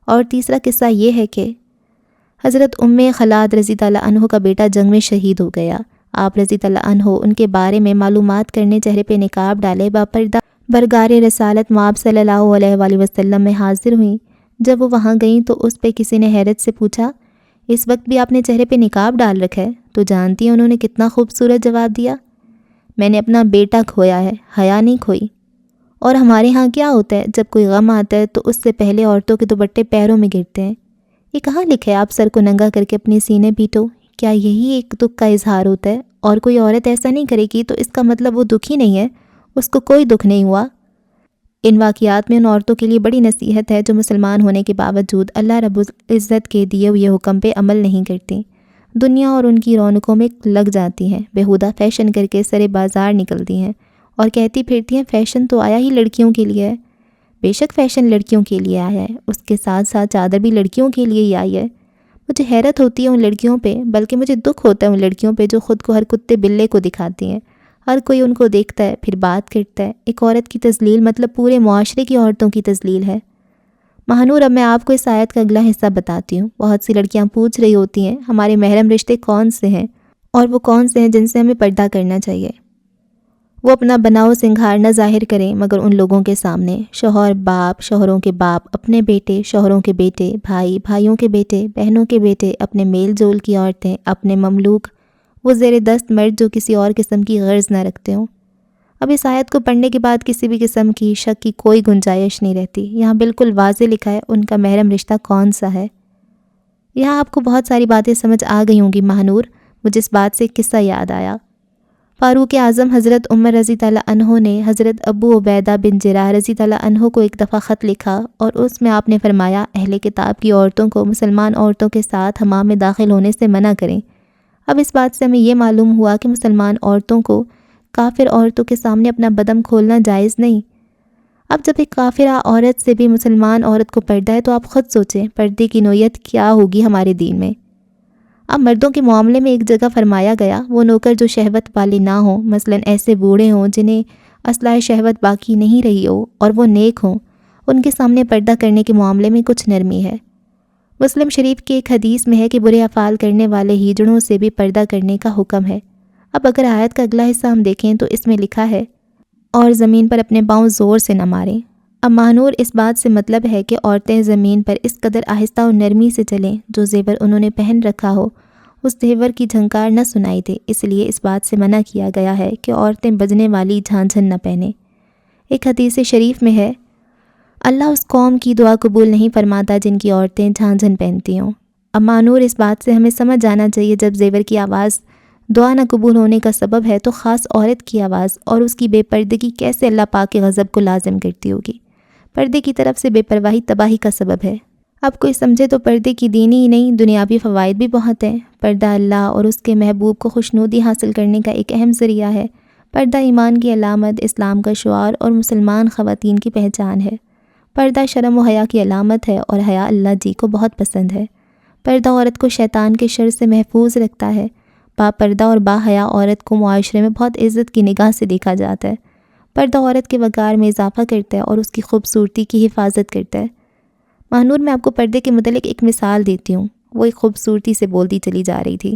Speaker 1: اور تیسرا قصہ یہ ہے کہ حضرت خلاد رضی اللہ عنہ کا بیٹا جنگ میں شہید ہو گیا۔ آپ رضی اللہ عنہ ان کے بارے میں معلومات کرنے چہرے پہ نقاب ڈالے باپردہ برگار رسالت مآب صلی اللہ علیہ وآلہ وسلم میں حاضر ہوئیں۔ جب وہ وہاں گئیں تو اس پہ کسی نے حیرت سے پوچھا، اس وقت بھی آپ نے چہرے پہ نقاب ڈال رکھا ہے؟ تو جانتی ہیں انہوں نے کتنا خوبصورت جواب دیا، میں نے اپنا بیٹا کھویا ہے، حیا نہیں کھوئی۔ اور ہمارے ہاں کیا ہوتا ہے، جب کوئی غم آتا ہے تو اس سے پہلے عورتوں کے دوپٹے پیروں میں گرتے ہیں۔ یہ کہاں لکھا ہے آپ سر کو ننگا کر کے اپنے سینے پیٹو؟ کیا یہی ایک دکھ کا اظہار ہوتا ہے؟ اور کوئی عورت ایسا نہیں کرے گی تو اس کا مطلب وہ دکھی نہیں ہے، اس کو کوئی دکھ نہیں ہوا۔ ان واقعات میں ان عورتوں کے لیے بڑی نصیحت ہے جو مسلمان ہونے کے باوجود اللہ رب العزت کے دیے ہوئے حکم پہ عمل نہیں کرتی۔ دنیا اور ان کی رونقوں میں لگ جاتی ہیں، بیہودہ فیشن کر کے سرے بازار نکلتی ہیں اور کہتی پھرتی ہیں فیشن تو آیا ہی لڑکیوں کے لیے ہے۔ بے شک فیشن لڑکیوں کے لیے آیا ہے، اس کے ساتھ ساتھ چادر بھی لڑکیوں کے لیے ہی آئی ہے۔ مجھے حیرت ہوتی ہے ان لڑکیوں پہ، بلکہ مجھے دکھ ہوتا ہے ان لڑکیوں پہ جو خود کو ہر کتے بلے کو دکھاتی ہیں۔ ہر کوئی ان کو دیکھتا ہے پھر بات کرتا ہے۔ ایک عورت کی تذلیل مطلب پورے معاشرے کی عورتوں کی تذلیل ہے۔ مہانور، اب میں آپ کو اس آیت کا اگلا حصہ بتاتی ہوں۔ بہت سی لڑکیاں پوچھ رہی ہوتی ہیں ہمارے محرم رشتے کون سے ہیں اور وہ کون سے ہیں جن سے ہمیں پردہ کرنا چاہیے۔ وہ اپنا بناؤ سنگھار نہ ظاہر کریں مگر ان لوگوں کے سامنے، شوہر باپ، شوہروں کے باپ، اپنے بیٹے، شوہروں کے بیٹے، بھائی، بھائیوں کے بیٹے، بہنوں کے بیٹے، اپنے میل جول کی عورتیں، اپنے مملوک، وہ زیر دست مرد جو کسی اور قسم کی غرض نہ رکھتے ہوں۔ اب اس آیت کو پڑھنے کے بعد کسی بھی قسم کی شک کی کوئی گنجائش نہیں رہتی۔ یہاں بالکل واضح لکھا ہے ان کا محرم رشتہ کون سا ہے۔ یہاں آپ کو بہت ساری باتیں سمجھ آ گئی ہوں گی مہانور۔ مجھے اس بات سے ایک قصہ یاد آیا۔ فاروق اعظم حضرت عمر رضی اللہ عنہ نے حضرت ابو عبیدہ بن جراح رضی اللہ عنہ کو ایک دفعہ خط لکھا اور اس میں آپ نے فرمایا اہل کتاب کی عورتوں کو مسلمان عورتوں کے ساتھ حمام میں داخل ہونے سے منع کریں۔ اب اس بات سے ہمیں یہ معلوم ہوا کہ مسلمان عورتوں کو کافر عورتوں کے سامنے اپنا بدن کھولنا جائز نہیں۔ اب جب ایک کافرہ عورت سے بھی مسلمان عورت کو پردہ ہے تو آپ خود سوچیں پردے کی نوعیت کیا ہوگی ہمارے دین میں۔ اب مردوں کے معاملے میں ایک جگہ فرمایا گیا وہ نوکر جو شہوت والے نہ ہوں، مثلاً ایسے بوڑھے ہوں جنہیں اصلاح شہوت باقی نہیں رہی ہو اور وہ نیک ہوں، ان کے سامنے پردہ کرنے کے معاملے میں کچھ نرمی ہے۔ مسلم شریف کی ایک حدیث میں ہے کہ برے افعال کرنے والے ہیجڑوں سے بھی پردہ کرنے کا حکم ہے۔ اب اگر آیت کا اگلا حصہ ہم دیکھیں تو اس میں لکھا ہے اور زمین پر اپنے پاؤں زور سے نہ ماریں۔ اب مہنور، اس بات سے مطلب ہے کہ عورتیں زمین پر اس قدر آہستہ اور نرمی سے چلیں جو زیور انہوں نے پہن رکھا ہو اس زیور کی جھنکار نہ سنائی دے، اس لیے اس بات سے منع کیا گیا ہے کہ عورتیں بجنے والی جھانجھن نہ پہنیں۔ ایک حدیث شریف میں ہے اللہ اس قوم کی دعا قبول نہیں فرماتا جن کی عورتیں جھانجھن پہنتی ہوں۔ اب مہنور، اس بات سے ہمیں سمجھ جانا چاہیے جب زیور کی آواز دعا نہ قبول ہونے کا سبب ہے تو خاص عورت کی آواز اور اس کی بے پردگی کیسے اللہ پاک کے غضب کو لازم کرتی ہوگی۔ پردے کی طرف سے بے پرواہی تباہی کا سبب ہے۔ اب کوئی سمجھے تو پردے کی دینی ہی نہیں دنیاوی فوائد بھی بہت ہیں۔ پردہ اللہ اور اس کے محبوب کو خوشنودی حاصل کرنے کا ایک اہم ذریعہ ہے۔ پردہ ایمان کی علامت، اسلام کا شعار اور مسلمان خواتین کی پہچان ہے۔ پردہ شرم و حیا کی علامت ہے اور حیا اللہ جی کو بہت پسند ہے۔ پردہ عورت کو شیطان کے شر سے محفوظ رکھتا ہے۔ با پردہ اور با حیا عورت کو معاشرے میں بہت عزت کی نگاہ سے دیکھا جاتا ہے۔ پردہ عورت کے وقار میں اضافہ کرتا ہے اور اس کی خوبصورتی کی حفاظت کرتا ہے۔ مہنور، میں آپ کو پردے کے متعلق ایک مثال دیتی ہوں۔ وہ ایک خوبصورتی سے بولتی چلی جا رہی تھی۔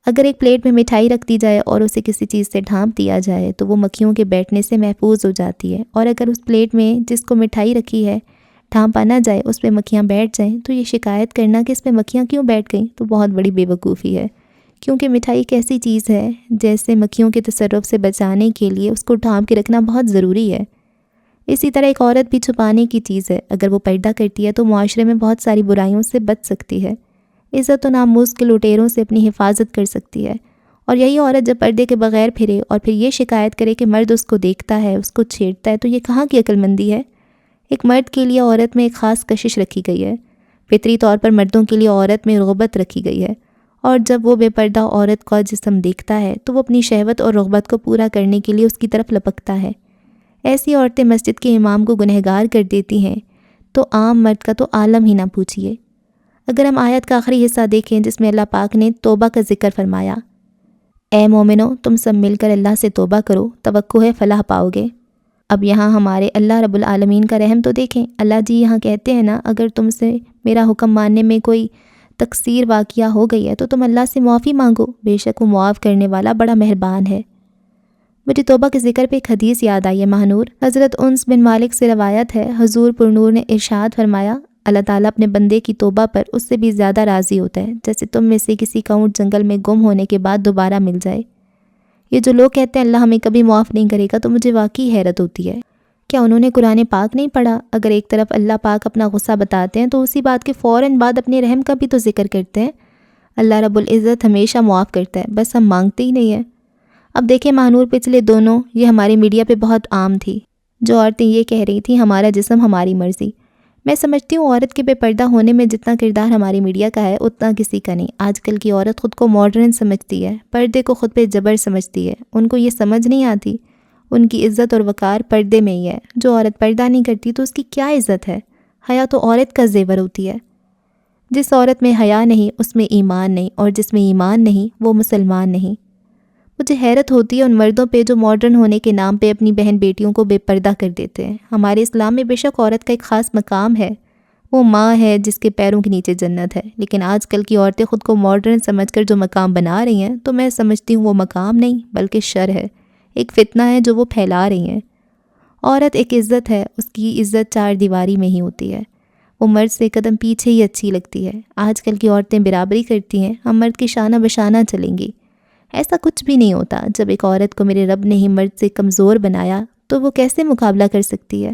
Speaker 1: اگر ایک پلیٹ میں مٹھائی رکھ دی جائے اور اسے کسی چیز سے ڈھانپ دیا جائے تو وہ مکھیوں کے بیٹھنے سے محفوظ ہو جاتی ہے، اور اگر اس پلیٹ میں جس کو مٹھائی رکھی ہے ڈھانپا نہ جائے اس پہ مکھیاں بیٹھ جائیں تو یہ شکایت کرنا کہ اس پہ مکھیاں کیوں بیٹھ گئیں تو بہت بڑی بے وقوفی ہے، کیونکہ مٹھائی ایک ایسی چیز ہے جیسے مکھیوں کے تصرف سے بچانے کے لیے اس کو ڈھانپ کے رکھنا بہت ضروری ہے۔ اسی طرح ایک عورت بھی چھپانے کی چیز ہے، اگر وہ پردہ کرتی ہے تو معاشرے میں بہت ساری برائیوں سے بچ سکتی ہے، عزت و ناموس کے لٹیروں سے اپنی حفاظت کر سکتی ہے۔ اور یہی عورت جب پردے کے بغیر پھرے اور پھر یہ شکایت کرے کہ مرد اس کو دیکھتا ہے، اس کو چھیڑتا ہے، تو یہ کہاں کی عقل مندی ہے؟ ایک مرد کے لیے عورت میں ایک خاص کشش رکھی گئی ہے، فطری طور پر مردوں کے لیے عورت میں رغبت رکھی گئی ہے، اور جب وہ بے پردہ عورت کا جسم دیکھتا ہے تو وہ اپنی شہوت اور رغبت کو پورا کرنے کے لیے اس کی طرف لپکتا ہے۔ ایسی عورتیں مسجد کے امام کو گنہگار کر دیتی ہیں تو عام مرد کا تو عالم ہی نہ پوچھیے۔ اگر ہم آیت کا آخری حصہ دیکھیں جس میں اللہ پاک نے توبہ کا ذکر فرمایا، اے مومنو تم سب مل کر اللہ سے توبہ کرو، توقع ہے فلاح پاؤ گے۔ اب یہاں ہمارے اللہ رب العالمین کا رحم تو دیکھیں، اللہ جی یہاں کہتے ہیں نا اگر تم سے میرا حکم ماننے میں کوئی تقصیر واقعہ ہو گئی ہے تو تم اللہ سے معافی مانگو، بے شک وہ معاف کرنے والا بڑا مہربان ہے۔ مجھے توبہ کے ذکر پہ ایک حدیث یاد آئی ہے مہنور۔ حضرت انس بن مالک سے روایت ہے، حضور پرنور نے ارشاد فرمایا، اللہ تعالیٰ اپنے بندے کی توبہ پر اس سے بھی زیادہ راضی ہوتا ہے جیسے تم میں سے کسی کا اونٹ جنگل میں گم ہونے کے بعد دوبارہ مل جائے۔ یہ جو لوگ کہتے ہیں اللہ ہمیں کبھی معاف نہیں کرے گا تو مجھے واقعی حیرت ہوتی ہے، کیا انہوں نے قرآن پاک نہیں پڑھا؟ اگر ایک طرف اللہ پاک اپنا غصہ بتاتے ہیں تو اسی بات کے فوراً بعد اپنے رحم کا بھی تو ذکر کرتے ہیں۔ اللہ رب العزت ہمیشہ معاف کرتا ہے، بس ہم مانگتے ہی نہیں ہیں۔ اب دیکھیں مہنور، پچھلے دونوں یہ ہمارے میڈیا پہ بہت عام تھی، جو عورتیں یہ کہہ رہی تھیں ہمارا جسم ہماری مرضی۔ میں سمجھتی ہوں عورت کے بے پردہ ہونے میں جتنا کردار ہماری میڈیا کا ہے اتنا کسی کا نہیں۔ آج کل کی عورت خود کو ماڈرن سمجھتی ہے، پردے کو خود پہ جبر سمجھتی ہے۔ ان کو یہ سمجھ نہیں آتی ان کی عزت اور وقار پردے میں ہی ہے۔ جو عورت پردہ نہیں کرتی تو اس کی کیا عزت ہے؟ حیا تو عورت کا زیور ہوتی ہے۔ جس عورت میں حیا نہیں اس میں ایمان نہیں، اور جس میں ایمان نہیں وہ مسلمان نہیں۔ مجھے حیرت ہوتی ہے ان مردوں پہ جو ماڈرن ہونے کے نام پہ اپنی بہن بیٹیوں کو بے پردہ کر دیتے ہیں۔ ہمارے اسلام میں بے شک عورت کا ایک خاص مقام ہے، وہ ماں ہے جس کے پیروں کے نیچے جنت ہے، لیکن آج کل کی عورتیں خود کو ماڈرن سمجھ کر جو مقام بنا رہی ہیں تو میں سمجھتی ہوں وہ مقام نہیں بلکہ شر ہے، ایک فتنہ ہے جو وہ پھیلا رہی ہیں۔ عورت ایک عزت ہے، اس کی عزت چار دیواری میں ہی ہوتی ہے، وہ مرد سے قدم پیچھے ہی اچھی لگتی ہے۔ آج کل کی عورتیں برابری کرتی ہیں، ہم مرد کے شانہ بشانہ چلیں گی۔ ایسا کچھ بھی نہیں ہوتا۔ جب ایک عورت کو میرے رب نے ہی مرد سے کمزور بنایا تو وہ کیسے مقابلہ کر سکتی ہے؟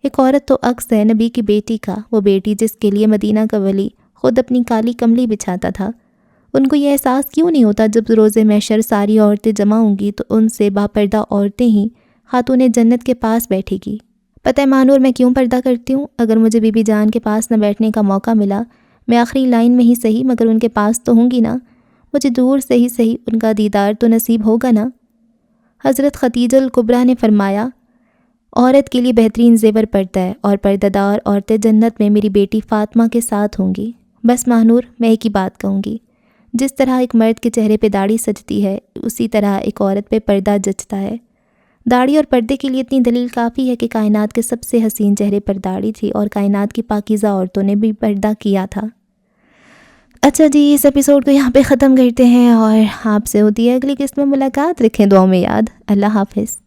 Speaker 1: ایک عورت تو عکس ہے نبی کی بیٹی کا، وہ بیٹی جس کے لیے مدینہ کا ولی خود اپنی کالی کملی بچھاتا تھا۔ ان کو یہ احساس کیوں نہیں ہوتا جب روز محشر ساری عورتیں جمع ہوں گی تو ان سے باپردہ عورتیں ہی خاتون جنت کے پاس بیٹھے گی؟ پتہ ہے مانور میں کیوں پردہ کرتی ہوں؟ اگر مجھے بی بی جان کے پاس نہ بیٹھنے کا موقع ملا، میں آخری لائن میں ہی صحیح مگر ان کے پاس تو ہوں گی نا، مجھے دور سے ہی صحیح ان کا دیدار تو نصیب ہوگا نا۔ حضرت خدیجہ الکبریٰ نے فرمایا، عورت کے لیے بہترین زیور پردہ ہے، اور پردہ دار عورتیں جنت میں میری بیٹی فاطمہ کے ساتھ ہوں گی۔ بس ماہنور، میں ایک ہی بات کہوں گی، جس طرح ایک مرد کے چہرے پہ داڑھی سجتی ہے اسی طرح ایک عورت پہ پردہ جچتا ہے۔ داڑھی اور پردے کے لیے اتنی دلیل کافی ہے کہ کائنات کے سب سے حسین چہرے پر داڑھی تھی، اور کائنات کی پاکیزہ عورتوں نے بھی پردہ کیا تھا۔ اچھا جی، اس ایپیسوڈ کو یہاں پہ ختم کرتے ہیں، اور آپ سے ہوتی ہے اگلی قسط میں ملاقات۔ رکھیں دعاؤں میں یاد۔ اللہ حافظ۔